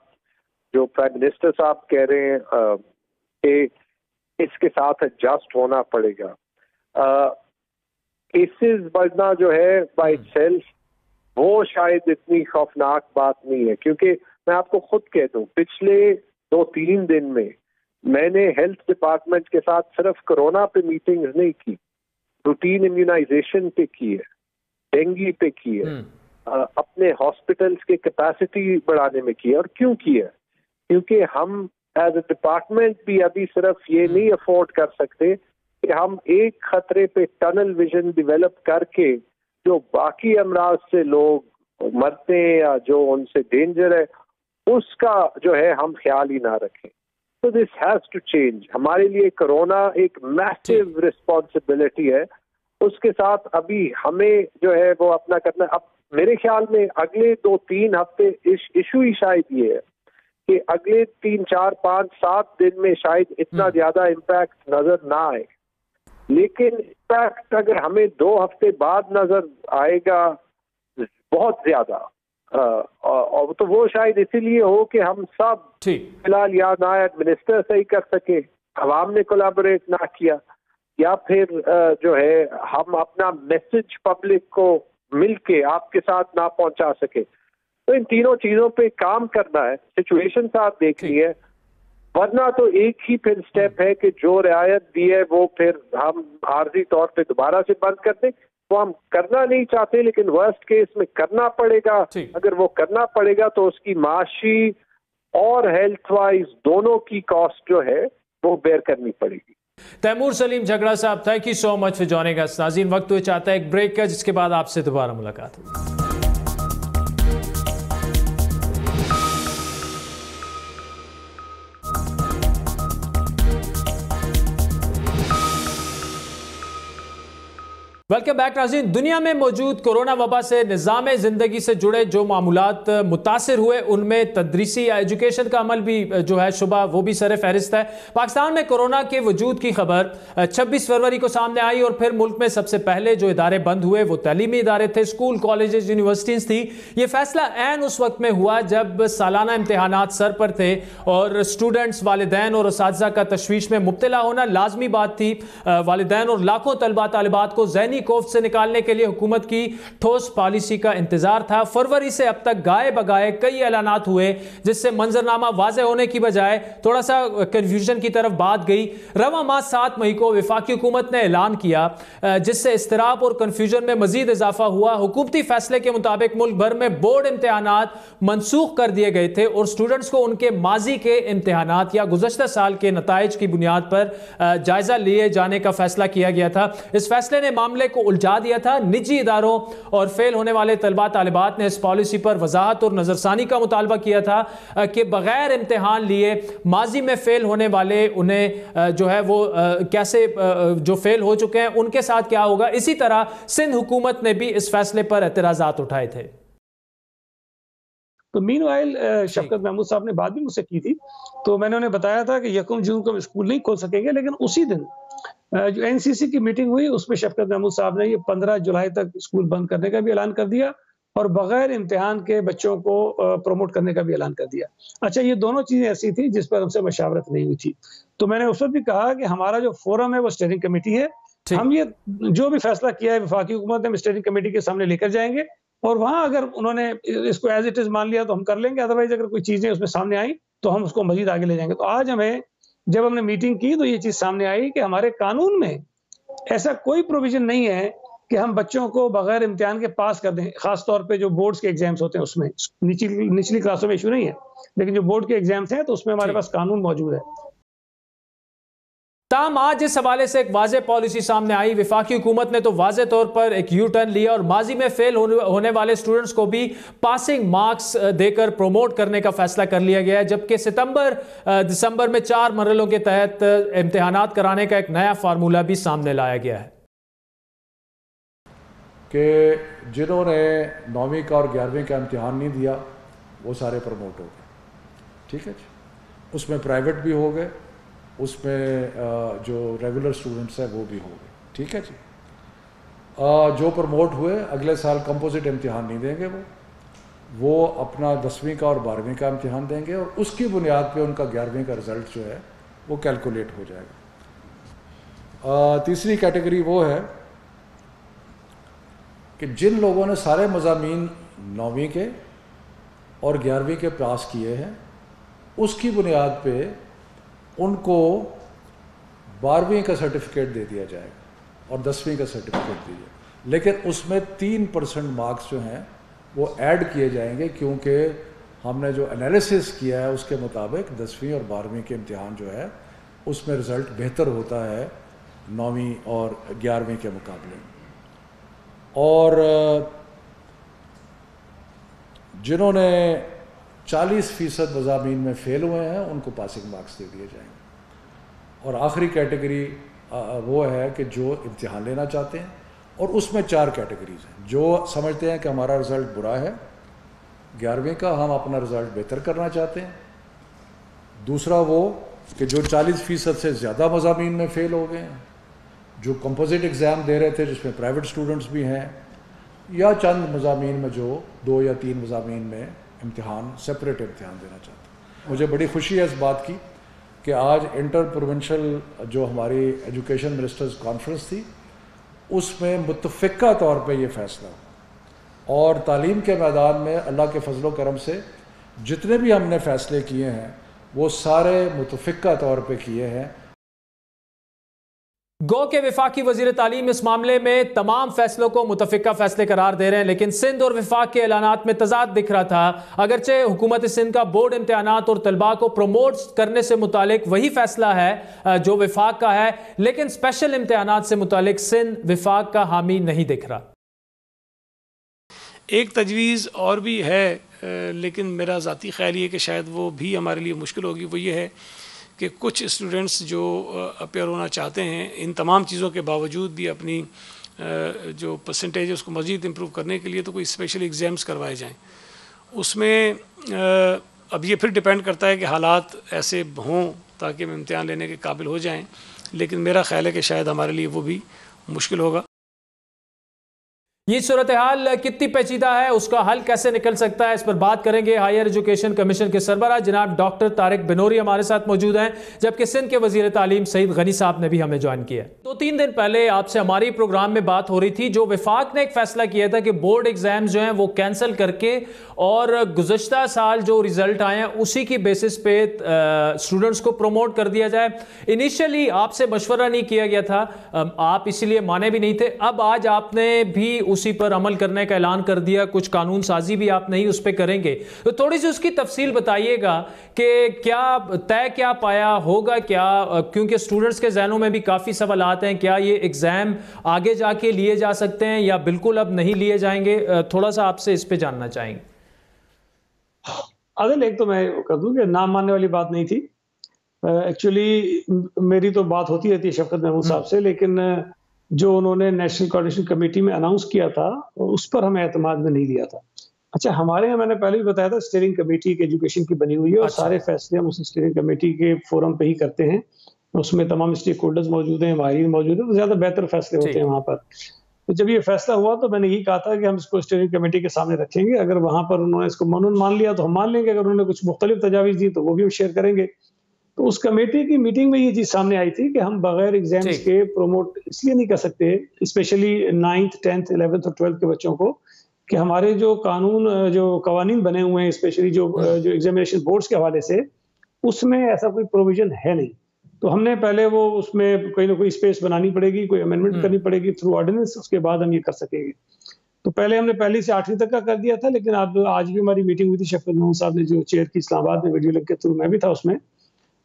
जो प्राइम मिनिस्टर साहब कह रहे हैं कि इसके साथ एडजस्ट होना पड़ेगा। केसेस बढ़ना जो है बाय इटसेल्फ वो शायद इतनी खौफनाक बात नहीं है, क्योंकि मैं आपको खुद कह दूं, पिछले 2-3 दिन में मैंने हेल्थ डिपार्टमेंट के साथ सिर्फ कोरोना पे मीटिंग्स नहीं की, रूटीन इम्यूनाइजेशन पे की है, डेंगू पे की है, अपने हॉस्पिटल्स के कैपेसिटी बढ़ाने में की है। और क्यों की है? क्योंकि हम एज ए डिपार्टमेंट भी अभी सिर्फ ये नहीं अफोर्ड कर सकते कि हम एक खतरे पे टनल विजन डेवलप करके जो बाकी अमराज से लोग मरते हैं या जो उनसे डेंजर है उसका जो है हम ख्याल ही ना रखें। तो दिस हैज टू चेंज। हमारे लिए कोरोना एक मैसिव रिस्पॉन्सिबिलिटी है, उसके साथ अभी हमें जो है वो अपना करना। अब मेरे ख्याल में अगले 2-3 हफ्ते इशू ही शायद ये है कि अगले 3, 4, 5, 7 दिन में शायद इतना ज्यादा इम्पैक्ट नजर ना आए, लेकिन इम्पैक्ट अगर हमें 2 हफ्ते बाद नजर आएगा बहुत ज्यादा, और तो वो शायद इसीलिए हो कि हम सब फिलहाल या ना एडमिनिस्टर सही कर सके, अवाम ने कोलैबोरेट ना किया, या फिर जो है हम अपना मैसेज पब्लिक को मिलके आपके साथ ना पहुंचा सके। तो इन तीनों चीजों पे काम करना है, सिचुएशन साथ देखनी है, वरना तो एक ही फिर स्टेप है कि जो रियायत दी है वो फिर हम आर्जी तौर पे दोबारा से बंद कर दें। वो हम करना नहीं चाहते, लेकिन वर्स्ट केस में करना पड़ेगा। अगर वो करना पड़ेगा तो उसकी माशी और हेल्थ वाइज दोनों की कॉस्ट जो है वो बेयर करनी पड़ेगी। तैमूर सलीम झगड़ा साहब, thank you so much for joining अस। नाज़रीन, वक्त हुए चाहता है एक ब्रेक का, जिसके बाद आपसे दोबारा मुलाकात होगी। वेलकम बैक नाज़रीन। दुनिया में मौजूद कोरोना वबा से निज़ाम ज़िंदगी से जुड़े जो मामूलात मुतासिर हुए, उनमें तदरीसी या एजुकेशन का अमल भी जो है शुबा वो भी सर फहरिस्त है। पाकिस्तान में कोरोना के वजूद की खबर 26 फरवरी को सामने आई, और फिर मुल्क में सबसे पहले जो इदारे बंद हुए वो तलीमी इदारे थे, स्कूल, कॉलेजेस, यूनिवर्सिटीज़ थी। ये फैसला ऐन उस वक्त में हुआ जब सालाना इम्तहानात सर पर थे और स्टूडेंट्स, वालिदैन और असातिज़ा का तशवीश में मुब्तला होना लाजमी बात थी। वालिदैन और लाखों तलबा तालिबात को ज़हनी कोफ्त से निकालने के लिए हुकूमत की ठोस पॉलिसी का इंतजार था। फरवरी से अब तक गाए बगाए कई ऐलानात हुए, जिससे मंजरनामा वाज़े होने की बजाय थोड़ा सा कंफ्यूजन की तरफ बात गई। रवां माह 7 मई को वफाकी हुकूमत ने ऐलान किया, जिससे इस्तिराब और कंफ्यूजन में मजीद इजाफा हुआ। हुकूमती फैसले के मुताबिक मुल्क भर में बोर्ड इम्तहानात मनसूख कर दिए गए थे और स्टूडेंट्स को उनके माजी के इम्तहानात या गुज़श्ता साल के नताइज की बुनियाद पर जायजा लिए जाने का फैसला किया गया था। इस फैसले ने मामले मामले को उलझा दिया था। निजी इदारों और फेल होने वाले तलबा तालिबात ने इस पॉलिसी पर वजाहत और नजरसानी का मुतालबा किया था कि बगैर इम्तिहान लिए माजी में फेल होने वाले उन्हें जो है वो कैसे जो फेल हो चुके हैं उनके साथ क्या होगा। इसी तरह सिंध हुकूमत ने भी इस फैसले पर एतराजात उठाए थे। तो मीनवाइल शफकत महमूद साहब ने बात भी मुझसे की थी, तो मैंने उन्हें बताया था कि 1 जून को स्कूल नहीं खोल सकेंगे, लेकिन उसी दिन जो एनसीसी की मीटिंग हुई उसमें शफकत महमूद साहब ने ये 15 जुलाई तक स्कूल बंद करने का भी ऐलान कर दिया और बगैर इम्तिहान के बच्चों को प्रमोट करने का भी ऐलान कर दिया। अच्छा, ये दोनों चीजें ऐसी थी जिस पर हमसे मशावरत नहीं हुई थी। तो मैंने उस वक्त भी कहा कि हमारा जो फोरम है वो स्टीयरिंग कमेटी है, हम ये जो भी फैसला किया है वफाकी हुकूमत ने स्टीयरिंग कमेटी के सामने लेकर जाएंगे और वहां अगर उन्होंने इसको एज इट इज मान लिया तो हम कर लेंगे, अदरवाइज अगर कोई चीजें उसमें सामने आई तो हम उसको मजीद आगे ले जाएंगे। तो आज हमें जब हमने मीटिंग की तो ये चीज सामने आई कि हमारे कानून में ऐसा कोई प्रोविजन नहीं है कि हम बच्चों को बगैर इम्तिहान के पास कर दें। खास तौर पे जो बोर्ड्स के एग्जाम्स होते हैं उसमें निचली क्लासों में इशू नहीं है, लेकिन जो बोर्ड के एग्जाम्स हैं तो उसमें हमारे पास कानून मौजूद है। ताम आज इस हवाले से एक वाज़ेह पॉलिसी सामने आई। वफाकी हुकूमत ने तो वाज़ेह तौर पर एक यू टर्न लिया और माजी में फेल होने वाले स्टूडेंट्स को भी पासिंग मार्क्स देकर प्रमोट करने का फैसला कर लिया गया है, जबकि दिसंबर में 4 मरहलों के तहत इम्तिहानात कराने का एक नया फार्मूला भी सामने लाया गया है कि जिन्होंने 9वीं का और 11वीं का इम्तिहान नहीं दिया वो सारे प्रमोट हो गए। ठीक है जी, उसमें प्राइवेट भी हो गए, उसमें जो रेगुलर स्टूडेंट्स हैं वो भी हो गए। ठीक है जी, जो प्रमोट हुए अगले साल कंपोजिट इम्तिहान नहीं देंगे, वो अपना 10वीं का और 12वीं का इम्तिहान देंगे और उसकी बुनियाद पे उनका 11वीं का रिज़ल्ट जो है वो कैलकुलेट हो जाएगा। तीसरी कैटेगरी वो है कि जिन लोगों ने सारे मज़ामीन 9वीं के और 11वीं के पास किए हैं उसकी बुनियाद पे उनको 12वीं का सर्टिफिकेट दे दिया जाएगा और 10वीं का सर्टिफिकेट दिया, लेकिन उसमें 3% मार्क्स जो हैं वो ऐड किए जाएंगे, क्योंकि हमने जो एनालिसिस किया है उसके मुताबिक 10वीं और 12वीं के इम्तिहान जो है उसमें रिज़ल्ट बेहतर होता है 9वीं और 11वीं के मुकाबले। और जिन्होंने 40% मज़ामीन में फ़ेल हुए हैं उनको पासिंग मार्क्स दे दिए जाएंगे। और आखिरी कैटेगरी वो है कि जो इम्तिहान लेना चाहते हैं, और उसमें 4 कैटेगरीज हैं। जो समझते हैं कि हमारा रिज़ल्ट बुरा है 11वीं का, हम अपना रिज़ल्ट बेहतर करना चाहते हैं। दूसरा वो कि जो 40% से ज़्यादा मज़ामीन में फ़ेल हो गए हैं, जो कंपोजिट एग्ज़ाम दे रहे थे जिसमें प्राइवेट स्टूडेंट्स भी हैं, या चंद मज़ामीन में जो 2 या 3 मज़ामीन में इम्तिहान सेपरेट इम्तिहान देना चाहते हैं। मुझे बड़ी खुशी है इस बात की कि आज इंटर प्रोविंशियल जो हमारी एजुकेशन मिनिस्टर्स कॉन्फ्रेंस थी उसमें मुत्तफ़िक़ा तौर पे ये फ़ैसला, और तालीम के मैदान में अल्लाह के फजलो करम से जितने भी हमने फ़ैसले किए हैं वो सारे मुत्तफ़िक़ा तौर पे किए हैं। गो के वफाकी वजीर तालीम इस मामले में तमाम फैसलों को मुतफ़िक़ा फैसले करार दे रहे हैं, लेकिन सिंध और वफाक के ऐलानात में तजाद दिख रहा था। अगरचे हुकूमत सिंध का बोर्ड इम्तिहानात और तलबा को प्रमोट करने से मुतालिक वही फैसला है जो वफाक का है, लेकिन स्पेशल इम्तिहानात से मुतालिक सिंध वफाक का हामी नहीं दिख रहा। एक तजवीज़ और भी है, लेकिन मेरा ज़ाती ख्याल ये कि शायद वो भी हमारे लिए मुश्किल होगी। वो ये है कि कुछ स्टूडेंट्स जो अपेयर होना चाहते हैं इन तमाम चीज़ों के बावजूद भी अपनी जो परसेंटेज है उसको मज़ीद इम्प्रूव करने के लिए तो कोई स्पेशल एग्ज़ाम्स करवाए जाएं। उसमें अब ये फिर डिपेंड करता है कि हालात ऐसे हों ताकि हम इम्तिहान लेने के काबिल हो जाएं, लेकिन मेरा ख्याल है कि शायद हमारे लिए वो भी मुश्किल होगा। ये सूरत हाल कितनी पेचीदा है, उसका हल कैसे निकल सकता है, इस पर बात करेंगे। हायर एजुकेशन कमीशन के सरबराह जनाब डॉक्टर तारिक बिनोरी हमारे साथ मौजूद हैं, जबकि सिंध के वजीर तालीम सईद गनी साहब ने भी हमें ज्वाइन किया। 2-3 दिन पहले आपसे हमारी प्रोग्राम में बात हो रही थी, जो वफाक ने एक फैसला किया था कि बोर्ड एग्जाम जो हैं वो कैंसिल करके और गुज़श्ता साल जो रिजल्ट आए हैं उसी की बेसिस पे स्टूडेंट्स को प्रमोट कर दिया जाए। इनिशियली आपसे मशवरा नहीं किया गया था, आप इसीलिए माने भी नहीं थे। अब आज आपने भी उसी पर अमल करने का ऐलान कर दिया, कुछ कानून साजी भी आप नहीं उस पर करेंगे, तो थोड़ी सी उसकी तफसील बताइएगा कि क्या तय क्या पाया, होगा क्या, क्योंकि स्टूडेंट्स के जहनों में भी काफ़ी सवालात हैं, क्या ये एग्ज़ाम आगे जाके लिए जा सकते हैं या बिल्कुल अब नहीं लिए जाएंगे, थोड़ा सा आपसे इस पे जानना चाहेंगे। अदल, एक तो मैं कर दूं कि नाम मानने वाली बात नहीं थी। एक्चुअली मेरी तो बात होती रहती है शफकत महमूद साहब से, लेकिन जो उन्होंने नेशनल कोऑर्डिनेशन कमेटी में अनाउंस किया था उस पर हमें एतमाद में नहीं लिया था। अच्छा, हमारे यहाँ मैंने पहले भी बताया था स्टीयरिंग कमेटी की एजुकेशन की बनी हुई है, और सारे फैसले हम उस स्टीयरिंग कमेटी के फोरम पे ही करते हैं। उसमें तमाम स्टेक होल्डर्स मौजूद हैं, माहिरीन मौजूद है, तो ज्यादा बेहतर फैसले होते हैं वहाँ पर। तो जब ये फैसला हुआ तो मैंने यही कहा था कि हम इसको स्टीयरिंग कमेटी के सामने रखेंगे, अगर वहां पर उन्होंने इसको मान लिया तो हम मान लेंगे, अगर उन्होंने कुछ मुख्तलिफ तजावीज़ दी तो वो भी हम शेयर करेंगे। तो उस कमेटी की मीटिंग में ये चीज सामने आई थी कि हम बगैर एग्जाम्स के प्रोमोट इसलिए नहीं कर सकते, स्पेशली 9th 10th 11th और 12th के बच्चों को, कि हमारे जो कवानीन बने हुए हैं स्पेशली जो एग्जामिनेशन बोर्ड्स के हवाले से, उसमें ऐसा कोई प्रोविजन है नहीं। तो हमने पहले वो उसमें कोई ना कोई स्पेस बनानी पड़ेगी, कोई अमेंडमेंट करनी पड़ेगी थ्रू ऑर्डिनेंस, उसके बाद हम ये कर सकेंगे। तो पहले हमने 1 से 8वीं तक का कर दिया था, लेकिन आज भी हमारी मीटिंग हुई थी, शफकत महमूद साहब ने जो चेयर की इस्लामाबाद में वीडियो लिंक के थ्रू, मैं भी था उसमें,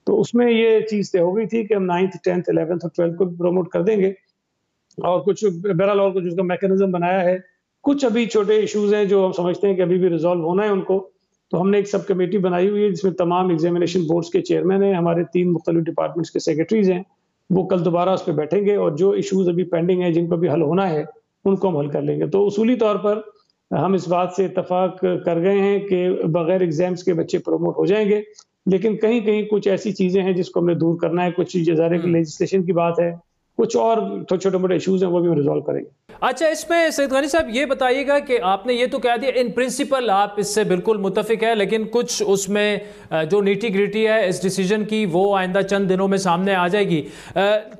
तो उसमें ये चीज तय हो गई थी कि हम 9th 10th 11th और 12th को भी प्रमोट कर देंगे। और कुछ बहरहाल और कुछ उसका मैकेनिज्म बनाया है। कुछ अभी छोटे इश्यूज हैं जो हम समझते हैं कि अभी भी रिजॉल्व होना है उनको, तो हमने एक सब कमेटी बनाई हुई है जिसमें तमाम एग्जामिनेशन बोर्ड्स के चेयरमैन हैं, हमारे 3 मुख्तलिफ डिपार्टमेंट्स के सेक्रेटरीज हैं, वो कल दोबारा उस पर बैठेंगे और जो इश्यूज अभी पेंडिंग है जिनको भी हल होना है उनको हम हल कर लेंगे। तो उसूली तौर पर हम इस बात से इत्तफाक कर गए हैं कि बगैर एग्जाम्स के बच्चे प्रमोट हो जाएंगे, लेकिन कहीं कहीं कुछ ऐसी चीजें हैं जिसको हमने दूर करना है, कुछ ज़ाहिर है लेजिस्लेशन की बात है, कुछ और छोटे मोटे इश्यूज हैं वो भी हम रिजॉल्व करेंगे। अच्छा, इसमें सईद गनी साहब ये बताइएगा कि आपने ये तो कह दिया इन प्रिंसिपल आप इससे बिल्कुल मुत्तफिक है, लेकिन कुछ उसमें जो नीटी ग्रिटी है इस डिसीजन की वो आइंदा चंद दिनों में सामने आ जाएगी।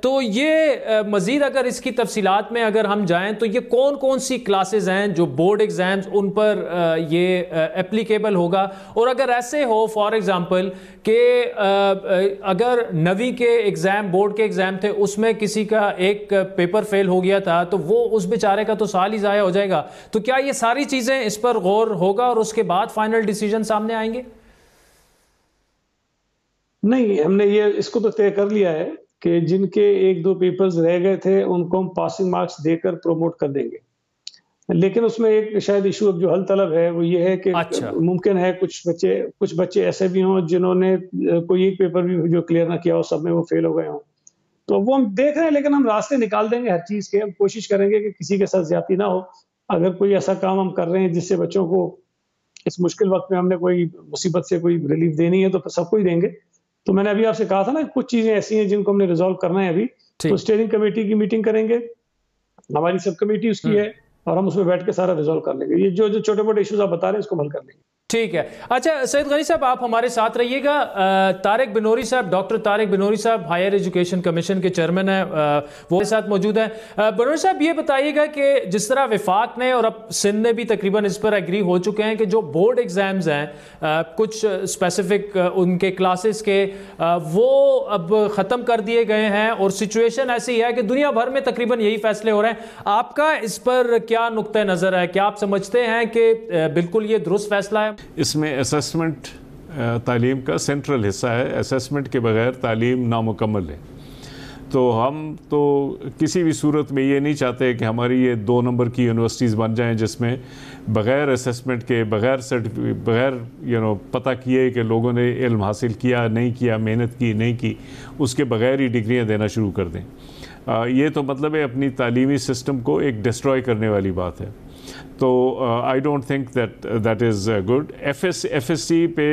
तो ये मजीद अगर इसकी तफसीलात में अगर हम जाएं तो ये कौन कौन सी क्लासेस हैं जो बोर्ड एग्जाम्स उन पर ये एप्लीकेबल होगा, और अगर ऐसे हो फॉर एग्जाम्पल कि अगर 9वीं के एग्जाम बोर्ड के एग्जाम थे उसमें किसी का एक पेपर फेल हो गया था तो वो उस बेचारे का तो साल ही जाया हो जाएगा, तो क्या ये सारी चीजें इस पर गौर होगा और उसके बाद फाइनल डिसीजन सामने आएंगे? नहीं, हमने ये इसको तो तय कर लिया है कि जिनके 1-2 पेपर्स रह गए थे उनको हम पासिंग मार्क्स देकर प्रमोट कर देंगे, लेकिन उसमें एक शायद इशू अब जो हल तलब है वो ये है कि मुमकिन है कुछ बच्चे ऐसे भी हों जिन्होंने कोई एक पेपर भी जो क्लियर ना किया हो, सब में वो फेल हो गए हों, तो वो हम देख रहे हैं, लेकिन हम रास्ते निकाल देंगे हर चीज के। हम कोशिश करेंगे कि किसी के साथ ज्यादती ना हो। अगर कोई ऐसा काम हम कर रहे हैं जिससे बच्चों को इस मुश्किल वक्त में हमने कोई मुसीबत से कोई रिलीफ देनी है तो सबको ही देंगे। तो मैंने अभी आपसे कहा था ना कुछ चीजें ऐसी हैं जिनको हमने रिजॉल्व करना है अभी, तो स्टीयरिंग कमेटी की मीटिंग करेंगे, हमारी सब कमेटी उसकी है, और हम उसमें बैठ के सारा रिजॉल्व कर लेंगे। ये जो छोटे मोटे इश्यूज आप बता रहे हैं इसको हल कर लेंगे। ठीक है। अच्छा सईद गनी साहब आप हमारे साथ रहिएगा। तारिक बिनोरी साहब, डॉक्टर तारिक बिनोरी साहब हायर एजुकेशन कमीशन के चेयरमैन हैं, वो हमारे साथ मौजूद हैं। बिनोरी साहब ये बताइएगा कि जिस तरह विफाक ने और अब सिंध ने भी तकरीबन इस पर एग्री हो चुके हैं कि जो बोर्ड एग्जाम्स हैं कुछ स्पेसिफिक उनके क्लासेस के वो अब ख़त्म कर दिए गए हैं और सिचुएशन ऐसी है कि दुनिया भर में तकरीबन यही फैसले हो रहे हैं। आपका इस पर क्या नुक्ता नज़र है? क्या आप समझते हैं कि बिल्कुल ये दुरुस्त फैसला है? इसमें असेसमेंट तालीम का सेंट्रल हिस्सा है। असेसमेंट के बगैर तालीम नामुकम्मल है। तो हम तो किसी भी सूरत में ये नहीं चाहते कि हमारी ये 2 नंबर की यूनिवर्सिटीज़ बन जाएं जिसमें बग़ैर असेसमेंट के, बग़ैर सर्टिफिकेट, बग़ैर पता किए कि लोगों ने इल्म हासिल किया नहीं किया, मेहनत की नहीं की, उसके बग़ैर ही डिग्रियाँ देना शुरू कर दें। ये तो मतलब है अपनी तालीमी सिस्टम को एक डिस्ट्रॉय करने वाली बात है। तो I don't think that is good. FSc पे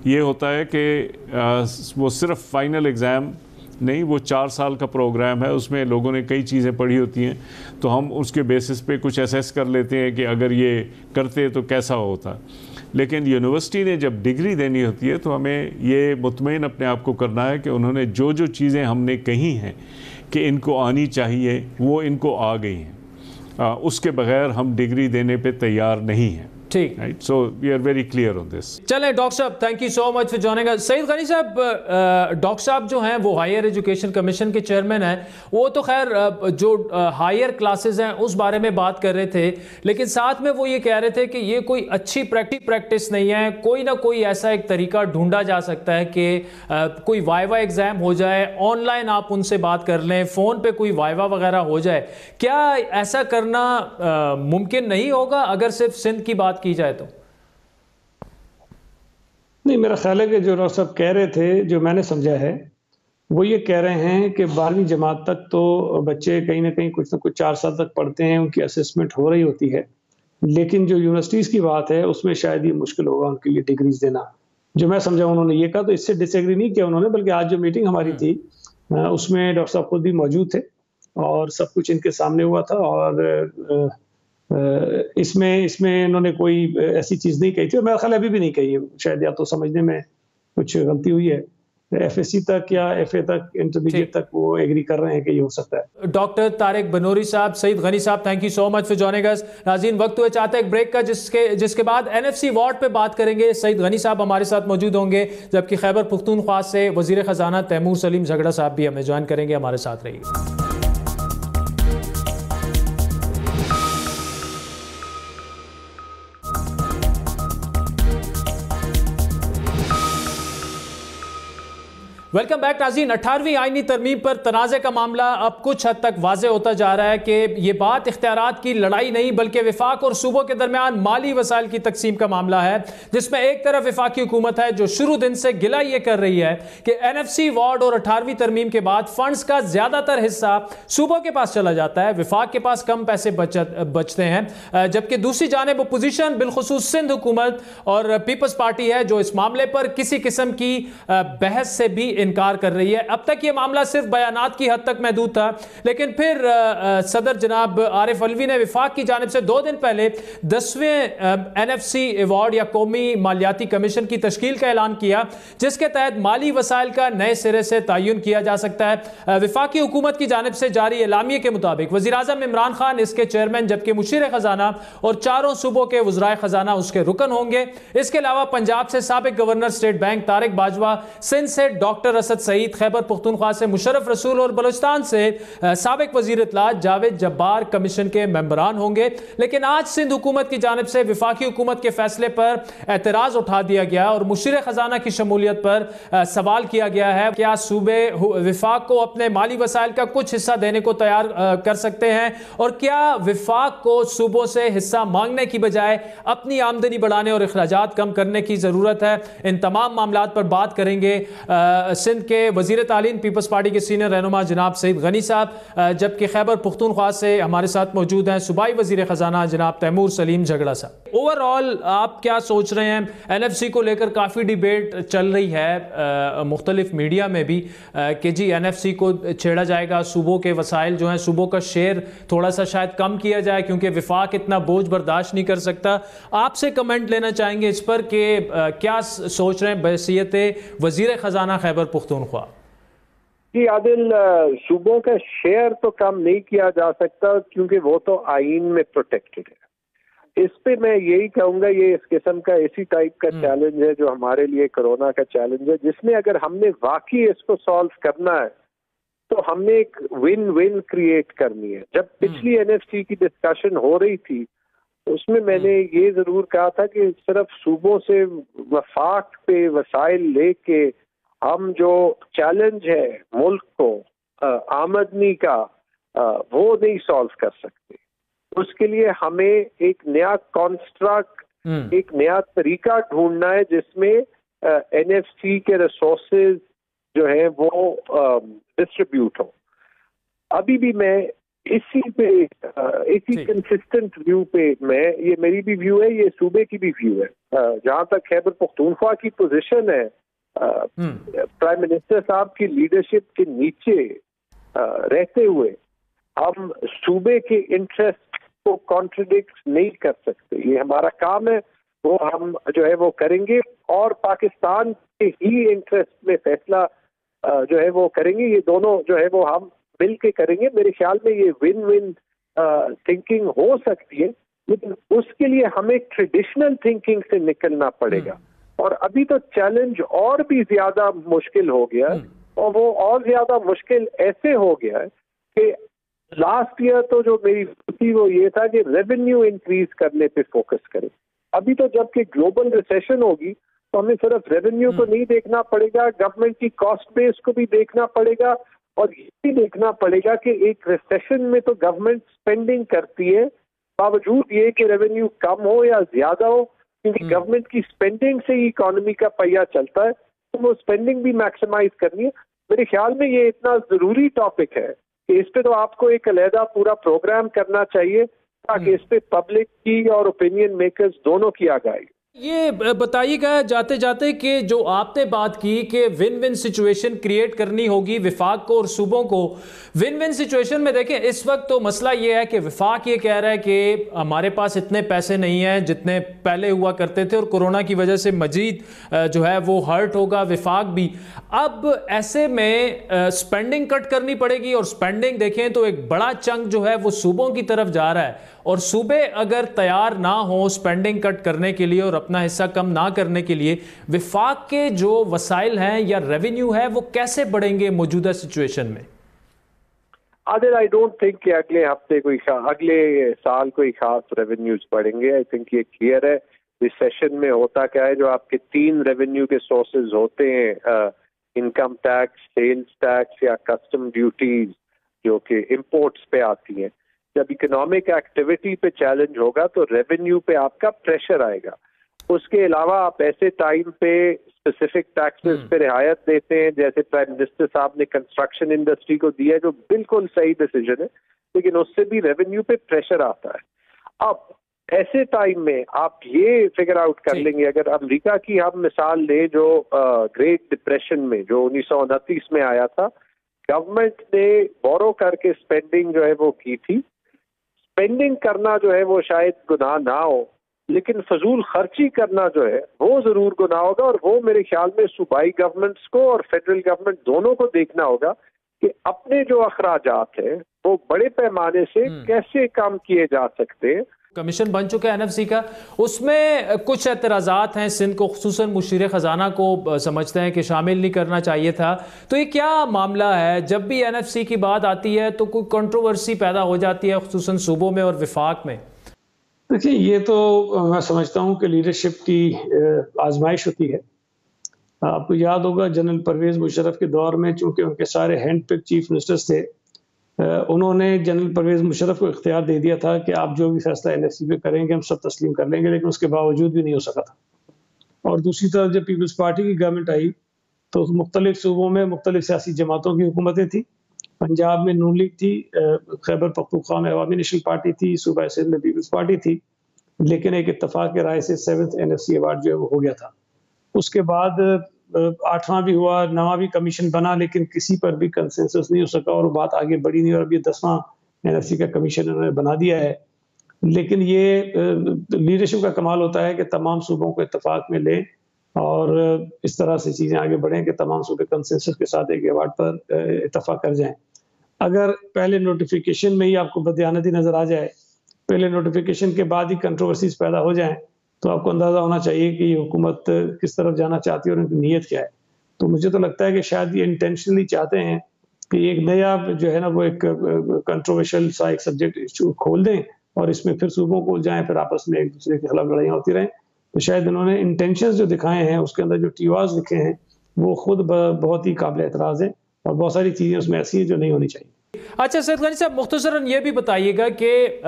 ये होता है कि वो सिर्फ फाइनल एग्ज़ाम नहीं, वो 4 साल का प्रोग्राम है, उसमें लोगों ने कई चीज़ें पढ़ी होती हैं, तो हम उसके बेसिस पे कुछ असेस कर लेते हैं कि अगर ये करते तो कैसा होता। लेकिन यूनिवर्सिटी ने जब डिग्री देनी होती है तो हमें ये मुतमईन अपने आप को करना है कि उन्होंने जो जो चीज़ें हमने कही हैं कि इनको आनी चाहिए वो इनको आ गई हैं, उसके बगैर हम डिग्री देने पे तैयार नहीं हैं। ठीक, right, so we are very clear on this. चलें डॉक्टर साहब, thank you so much for joining us. Saeed Ghani साहब, डॉक्टर साहब जो हैं वो हायर एजुकेशन कमीशन के चेयरमैन हैं, वो तो खैर जो हायर क्लासेस हैं उस बारे में बात कर रहे थे, लेकिन साथ में वो ये कह रहे थे कि ये कोई अच्छी प्रैक्टिस नहीं है, कोई ना कोई ऐसा एक तरीका ढूंढा जा सकता है कि कोई वाइवा एग्जाम हो जाए, ऑनलाइन आप उनसे बात कर लें, फ़ोन पे कोई वाइवा वगैरह हो जाए। क्या ऐसा करना मुमकिन नहीं होगा अगर सिर्फ सिंध की बात की जाए तो? नहीं, मेरा ख्याल है कि जो डॉक्टर साहब कह रहे थे, जो मैंने समझा है, वो ये कह रहे हैं कि 12वीं जमात तक तो बच्चे कहीं ना कहीं कुछ ना कुछ 4 साल तक पढ़ते हैं, उनकी असेसमेंट हो रही होती है, लेकिन जो यूनिवर्सिटीज़ की बात है उसमें शायद ये मुश्किल होगा उनके लिए डिग्रीज देना। जो मैं समझा उन्होंने ये कहा, तो इससे डिसएग्री नहीं किया उन्होंने, बल्कि आज जो मीटिंग हमारी थी उसमें डॉक्टर साहब खुद भी मौजूद थे और सब कुछ इनके सामने हुआ था, और इसमें इन्होंने कोई ऐसी चीज़ नहीं कही थी, और मेरा ख्याल अभी भी नहीं कही है, शायद या तो समझने में कुछ गलती हुई है। एफएससी तक या एफए तक, इंटरमीडिएट तक वो एग्री कर रहे हैं कि ये हो सकता है। डॉक्टर तारिक बनूरी साहब, सईद गनी साहब, thank you so much for joining अस। नाज़रीन, वक्त हुआ चाहता है एक ब्रेक का, जिसके बाद एनएफसी वार्ड पे बात करेंगे। सईद गनी साहब हमारे साथ मौजूद होंगे, जबकि खैबर पुख्तूनख्वा से वजीर खजाना तैमूर सलीम झगड़ा साहब भी हमें ज्वाइन करेंगे। हमारे साथ रहिए। वेलकम बैक नाज़रीन। 18वीं आईनी तरमीम पर तनाज़े का मामला अब कुछ हद तक वाज़े होता जा रहा है कि ये बात इख्तियारात की लड़ाई नहीं, बल्कि विफाक और सूबों के दरमियान माली वसाइल की तकसीम का मामला है, जिसमें एक तरफ विफाकी हुकूमत है जो शुरू दिन से गिला ये कर रही है कि एनएफसी वार्ड और 18वीं तरमीम के बाद फंड्स का ज़्यादातर हिस्सा सूबों के पास चला जाता है, विफाक के पास कम पैसे बचते हैं। जबकि दूसरी जानिब अपोजिशन, बिलखुसूस सिंध हुकूमत और पीपल्स पार्टी है, जो इस मामले पर किसी किस्म की बहस से भी इनकार कर रही है। अब तक ये मामला सिर्फ बयानात की हद तक महदूद था, लेकिन फिर सदर जनाब आरिफ अलवी ने विफाक की जानिब से 2 दिन पहले 10वें एनएफसी अवार्ड या कौमी मालियाती कमीशन की तश्कील का ऐलान किया, जिसके तहत माली वसाइल का नए सिरे से तयन किया जा सकता है। विफाकी हुकूमत की जानिब से जारी एलामिये के मुताबिक वज़ीर आज़म इमरान खान इसके चेयरमैन, जबकि मुशीर खजाना और 4 सूबों के वज़राए खजाना उसके रुकन होंगे। इसके अलावा पंजाब से साबिक governor State Bank Tariq Bajwa, Sindh से डॉक्टर असद सईद, खैबर पुख्तूनख्वा से मुशर्रफ रसूल और बलूचिस्तान से साबिक वजीर इत्तलात जावेद जब्बार कमीशन के मेंबरान होंगे। लेकिन आज सिंध हुकूमत की जानिब से विफाकी हुकूमत के फैसले पर एतराज उठा दिया गया और मुशीर खजाना की शमूलियत पर सवाल किया गया है, क्या सूबे विफाक को अपने माली वसाइल का कुछ हिस्सा देने को तैयार कर सकते हैं, और क्या विफाक को सूबों से हिस्सा मांगने की बजाय अपनी आमदनी बढ़ाने और अखराजात कम करने की जरूरत है। इन तमाम मामलात पर बात करेंगे सिंध के वजीर तालीम पीपल्स पार्टी के सीनियर रहनुमा जनाब सईद गनी साहब, जबकि खैबर पुख्तूनख्वा से हमारे साथ मौजूद हैं सूबाई वजीर खजाना जनाब तैमूर सलीम झगड़ा साहब। ओवरऑल आप क्या सोच रहे हैं? एनएफसी को लेकर काफ़ी डिबेट चल रही है मुख्तलिफ मीडिया में भी कि जी एनएफसी को छेड़ा जाएगा, सूबों के वसाइल जो हैं, सूबों का शेयर थोड़ा सा शायद कम किया जाए क्योंकि विफाक इतना बोझ बर्दाश्त नहीं कर सकता। आपसे कमेंट लेना चाहेंगे इस पर कि क्या सोच रहे हैं बहसीयत वजीर खजाना खैबर पुख्तूनख्वा? जी आदिल, सूबों का शेयर तो कम नहीं किया जा सकता क्योंकि वो तो आईन में प्रोटेक्टेड है। इस पे मैं यही कहूंगा, ये इस किस्म का इसी टाइप का चैलेंज है जो हमारे लिए कोरोना का चैलेंज है, जिसमें अगर हमने वाकई इसको सॉल्व करना है तो हमने एक विन विन क्रिएट करनी है। जब पिछली एनएफसी की डिस्कशन हो रही थी उसमें मैंने ये जरूर कहा था कि सिर्फ सूबों से वफाक पे वसाइल लेके हम जो चैलेंज है मुल्क को आमदनी का वो नहीं सॉल्व कर सकते। उसके लिए हमें एक नया कॉन्स्ट्रक्ट, एक नया तरीका ढूंढना है जिसमें एनएफसी के रिसोर्सेज जो है वो डिस्ट्रीब्यूट हो। अभी भी मैं इसी कंसिस्टेंट व्यू पे ये मेरी भी व्यू है, ये सूबे की भी व्यू है। जहां तक खैबर पुख्तूनख्वा की पोजीशन है, प्राइम मिनिस्टर साहब की लीडरशिप के नीचे रहते हुए हम सूबे के इंटरेस्ट को कॉन्ट्रडिक्ट नहीं कर सकते। ये हमारा काम है, वो हम जो है वो करेंगे और पाकिस्तान के ही इंटरेस्ट में फैसला जो है वो करेंगे। ये दोनों जो है वो हम मिल के करेंगे। मेरे ख्याल में ये विन विन थिंकिंग हो सकती है, लेकिन उसके लिए हमें ट्रेडिशनल थिंकिंग से निकलना पड़ेगा। और अभी तो चैलेंज और भी ज्यादा मुश्किल हो गया है, और वो और ज्यादा मुश्किल ऐसे हो गया है कि लास्ट ईयर तो जो मेरी थी वो ये था कि रेवेन्यू इंक्रीज करने पे फोकस करें। अभी तो जबकि ग्लोबल रिसेशन होगी तो हमें सिर्फ रेवेन्यू को नहीं देखना पड़ेगा, गवर्नमेंट की कॉस्ट बेस को भी देखना पड़ेगा, और ये भी देखना पड़ेगा कि एक रिसेशन में तो गवर्नमेंट स्पेंडिंग करती है बावजूद ये कि रेवेन्यू कम हो या ज्यादा हो, क्योंकि गवर्नमेंट की स्पेंडिंग से ही इकोनॉमी का पहिया चलता है, तो वो स्पेंडिंग भी मैक्सिमाइज करनी है। मेरे ख्याल में ये इतना जरूरी टॉपिक है कि इस पे तो आपको एक अलहदा पूरा प्रोग्राम करना चाहिए ताकि इस पे पब्लिक की और ओपिनियन मेकर्स दोनों की आगाही। ये बताइएगा जाते जाते कि जो आपने बात की कि विन विन सिचुएशन क्रिएट करनी होगी विफाक को और सूबों को। विन विन सिचुएशन में देखें इस वक्त तो मसला ये है कि विफाक ये कह रहा है कि हमारे पास इतने पैसे नहीं हैं जितने पहले हुआ करते थे और कोरोना की वजह से मजीद जो है वो हर्ट होगा विफाक भी। अब ऐसे में स्पेंडिंग कट करनी पड़ेगी, और स्पेंडिंग देखें तो एक बड़ा चंक जो है वो सूबों की तरफ जा रहा है, और सूबे अगर तैयार ना हो स्पेंडिंग कट करने के लिए और अपना हिस्सा कम ना करने के लिए, विफाक के जो वसाइल हैं या रेवेन्यू है वो कैसे बढ़ेंगे मौजूदा सिचुएशन में? आदिल, आई डोंट थिंक कि अगले हफ्ते अगले साल कोई खास रेवेन्यूज बढ़ेंगे। आई थिंक ये क्लियर है। रिसेशन में होता क्या है, जो आपके 3 रेवेन्यू के सोर्सेज होते हैं, इनकम टैक्स, सेल्स टैक्स या कस्टम ड्यूटीज जो कि इंपोर्ट्स पे आती हैं। जब इकोनॉमिक एक्टिविटी पे चैलेंज होगा तो रेवेन्यू पे आपका प्रेशर आएगा। उसके अलावा आप ऐसे टाइम पे स्पेसिफिक टैक्सेस पे रियायत देते हैं, जैसे प्राइम मिनिस्टर साहब ने कंस्ट्रक्शन इंडस्ट्री को दिया है, जो बिल्कुल सही डिसीजन है, लेकिन उससे भी रेवेन्यू पे प्रेशर आता है। अब ऐसे टाइम में आप ये फिगर आउट कर लेंगे, अगर अमेरिका की हम मिसाल लें जो ग्रेट डिप्रेशन में जो 1929 में आया था, गवर्नमेंट ने बोरो करके स्पेंडिंग जो है वो की थी। स्पेंडिंग करना जो है वो शायद गुनाह ना हो, लेकिन फजूल खर्ची करना जो है वो जरूर गुनाह होगा, और वो मेरे ख्याल में सूबाई गवर्नमेंट्स को और फेडरल गवर्नमेंट दोनों को देखना होगा कि अपने जो अखराजात है वो बड़े पैमाने से कैसे कम किए जा सकते हैं। कमीशन बन चुका है एनएफसी का, उसमें कुछ एतराज़ात हैं सिंध को, खुसूसन मुशीर ख़जाना को समझते हैं कि शामिल नहीं करना चाहिए था। तो ये क्या मामला है? जब भी एनएफसी की बात आती है तो कोई कंट्रोवर्सी पैदा हो जाती है खुसूसन सूबों में और विफाक में। देखिए, ये तो मैं समझता हूँ कि लीडरशिप की आजमाइश होती है। आपको याद होगा जनरल परवेज मुशर्रफ के दौर में, चूंकि उनके सारे हैंड पिक चीफ मिनिस्टर्स थे, उन्होंने जनरल परवेज मुशर्रफ को इख्तियार दे दिया था कि आप जो भी फैसला एनएफसी पे करेंगे हम सब तस्लीम कर लेंगे, लेकिन उसके बावजूद भी नहीं हो सका था। और दूसरी तरफ जब पीपल्स पार्टी की गवर्नमेंट आई तो मुख्तलिफ सूबों में मुख्तलिफ सियासी जमातों की हुकूमतें थी। पंजाब में नून लीग थी, खैबर पख्तूनख्वा में अवामी नेशनल पार्टी थी, सूबा सिंध में पीपल्स पार्टी थी, लेकिन एक इत्तफाक के राय से 7th एनएफसी अवार्ड जो है वो हो गया था। उसके बाद 8वां भी हुआ, 9वां भी कमीशन बना, लेकिन किसी पर भी कंसेंसस नहीं हो सका और बात आगे बढ़ी नहीं, और अभी 10वां एनएफसी का कमीशन उन्होंने बना दिया है। लेकिन ये लीडरशिप का कमाल होता है कि तमाम सूबों को इत्तफाक में लें और इस तरह से चीज़ें आगे बढ़ें कि तमाम सूबे कंसेंसस के साथ एक अवार्ड पर इत्तफाक कर जाएं। अगर पहले नोटिफिकेशन में ही आपको बदयानती नजर आ जाए, पहले नोटिफिकेशन के बाद ही कंट्रोवर्सीज पैदा हो जाएं, तो आपको अंदाजा होना चाहिए कि ये हुकूमत किस तरफ जाना चाहती है और उनकी नीयत क्या है। तो मुझे तो लगता है कि शायद ये इंटेंशनली चाहते हैं कि एक नया जो है ना वो एक कंट्रोवर्शियल सा एक सब्जेक्ट इशू खोल दें और इसमें फिर सूबों को जाएं, फिर आपस में एक दूसरे के खिलाफ लड़ाइयाँ होती रहें। तो शायद इन्होंने इंटेंशंस जो दिखाए हैं उसके अंदर जो टीवाज लिखे हैं वो खुद बहुत ही काबिल एतराज़ है, और बहुत सारी चीज़ें उसमें ऐसी हैं जो नहीं होनी चाहिए। अच्छा सैयद गनी साहब, मुख्तसरन ये भी बताइएगा कि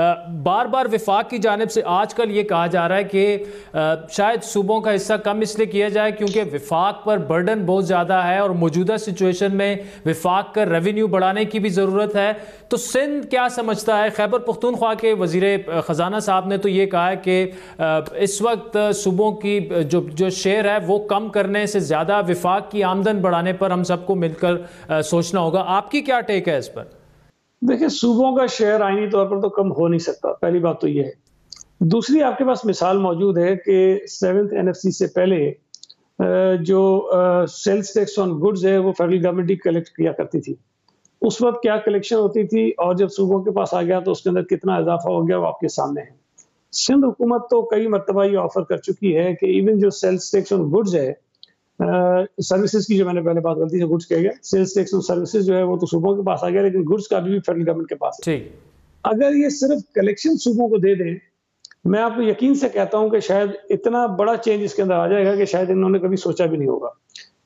बार बार विफाक की जानिब से आजकल ये कहा जा रहा है कि शायद सूबों का हिस्सा कम इसलिए किया जाए क्योंकि विफाक पर बर्डन बहुत ज़्यादा है और मौजूदा सिचुएशन में विफाक का रेवेन्यू बढ़ाने की भी ज़रूरत है। तो सिंध क्या समझता है? खैबर पख्तूनख्वा के वज़ीर ख़जाना साहब ने तो ये कहा है कि इस वक्त सूबों की जो शेयर है वो कम करने से ज़्यादा विफाक की आमदन बढ़ाने पर हम सबको मिलकर सोचना होगा। आपकी क्या टेक है इस पर? देखिए, सूबों का शेयर आईनी तौर पर तो कम हो नहीं सकता, पहली बात तो ये है। दूसरी, आपके पास मिसाल मौजूद है कि 7th एनएफसी से पहले जो सेल्स टैक्स ऑन गुड्स है वो फेडरल गवर्नमेंट ही कलेक्ट किया करती थी। उस वक्त क्या कलेक्शन होती थी और जब सूबों के पास आ गया तो उसके अंदर कितना इजाफा हो गया वो आपके सामने है। सिंध हुकूमत तो कई मरतबा ये ऑफर कर चुकी है कि इवन जो सेल्स टैक्स ऑन गुड्स है, सर्विसेज की जो मैंने पहले बात गलती से गुड्स कह गया, सेल्स टैक्स ऑन सर्विसेज जो है वो तो सूबों के पास आ गया, लेकिन गुड्स का भी फेडरल गवर्नमेंट के पास है। अगर ये सिर्फ कलेक्शन सूबों को दे दें, मैं आपको यकीन से कहता हूं कि शायद इतना बड़ा चेंज इसके अंदर आ जाएगा कि शायद इन्होंने कभी सोचा भी नहीं होगा।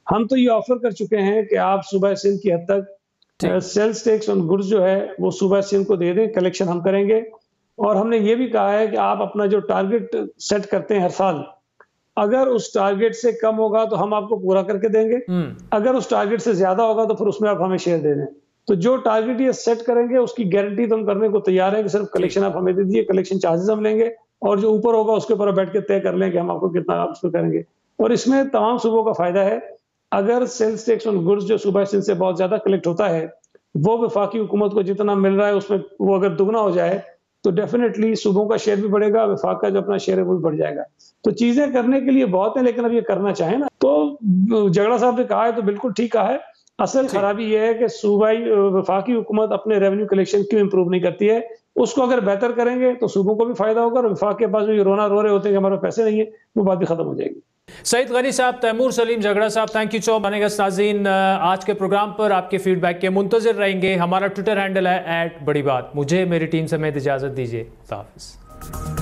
हम तो ये ऑफर कर चुके हैं कि आप सूबा सिंध की हद तक सेल्स टैक्स ऑन गुड्स जो है वो सूबा सिंध को दे दें, कलेक्शन हम करेंगे। और हमने ये भी कहा है कि आप अपना जो टारगेट सेट करते हैं हर साल, अगर उस टारगेट से कम होगा तो हम आपको पूरा करके देंगे, अगर उस टारगेट से ज्यादा होगा तो फिर उसमें आप हमें शेयर दे दें। तो जो टारगेट ये सेट करेंगे उसकी गारंटी तो हम करने को तैयार है कि सिर्फ कलेक्शन आप हमें दे दीजिए, कलेक्शन चार्जेस हम लेंगे, और जो ऊपर होगा उसके ऊपर बैठ के तय कर लें कि हम आपको कितना आप उसको करेंगे। और इसमें तमाम सूबों का फायदा है। अगर सेल्स टैक्स ऑन गुड्स जो सूबा सिंध से बहुत ज्यादा कलेक्ट होता है, वो वफाकी हुकूमत को जितना मिल रहा है उसमें वो अगर दुगना हो जाए तो डेफिनेटली सूबों का शेयर भी बढ़ेगा, वफाक का जो अपना शेयर है वो भी बढ़ जाएगा। तो चीजें करने के लिए बहुत है, लेकिन अब ये करना चाहे ना, तो जगड़ा साहब ने कहा है तो बिल्कुल ठीक कहा है। असल खराबी ये है कि सूबाई वफाकी हुकूमत अपने रेवेन्यू कलेक्शन क्यों इंप्रूव नहीं करती है। उसको अगर बेहतर करेंगे तो सूबों को भी फायदा होगा, और वफाक के पास जो रोना रो रहे होते हैं कि हमारे पैसे नहीं है, वो बात भी खत्म हो जाएगी। सईद गनी साहब, तैमूर सलीम झगड़ा साहब, थैंक यू सो मच। नाज़रीन, आज के प्रोग्राम पर आपके फीडबैक के मुंतज़िर रहेंगे। हमारा ट्विटर हैंडल है @बड़ी बात। मुझे मेरी टीम समेत इजाज़त दीजिए। खुदा हाफ़िज़।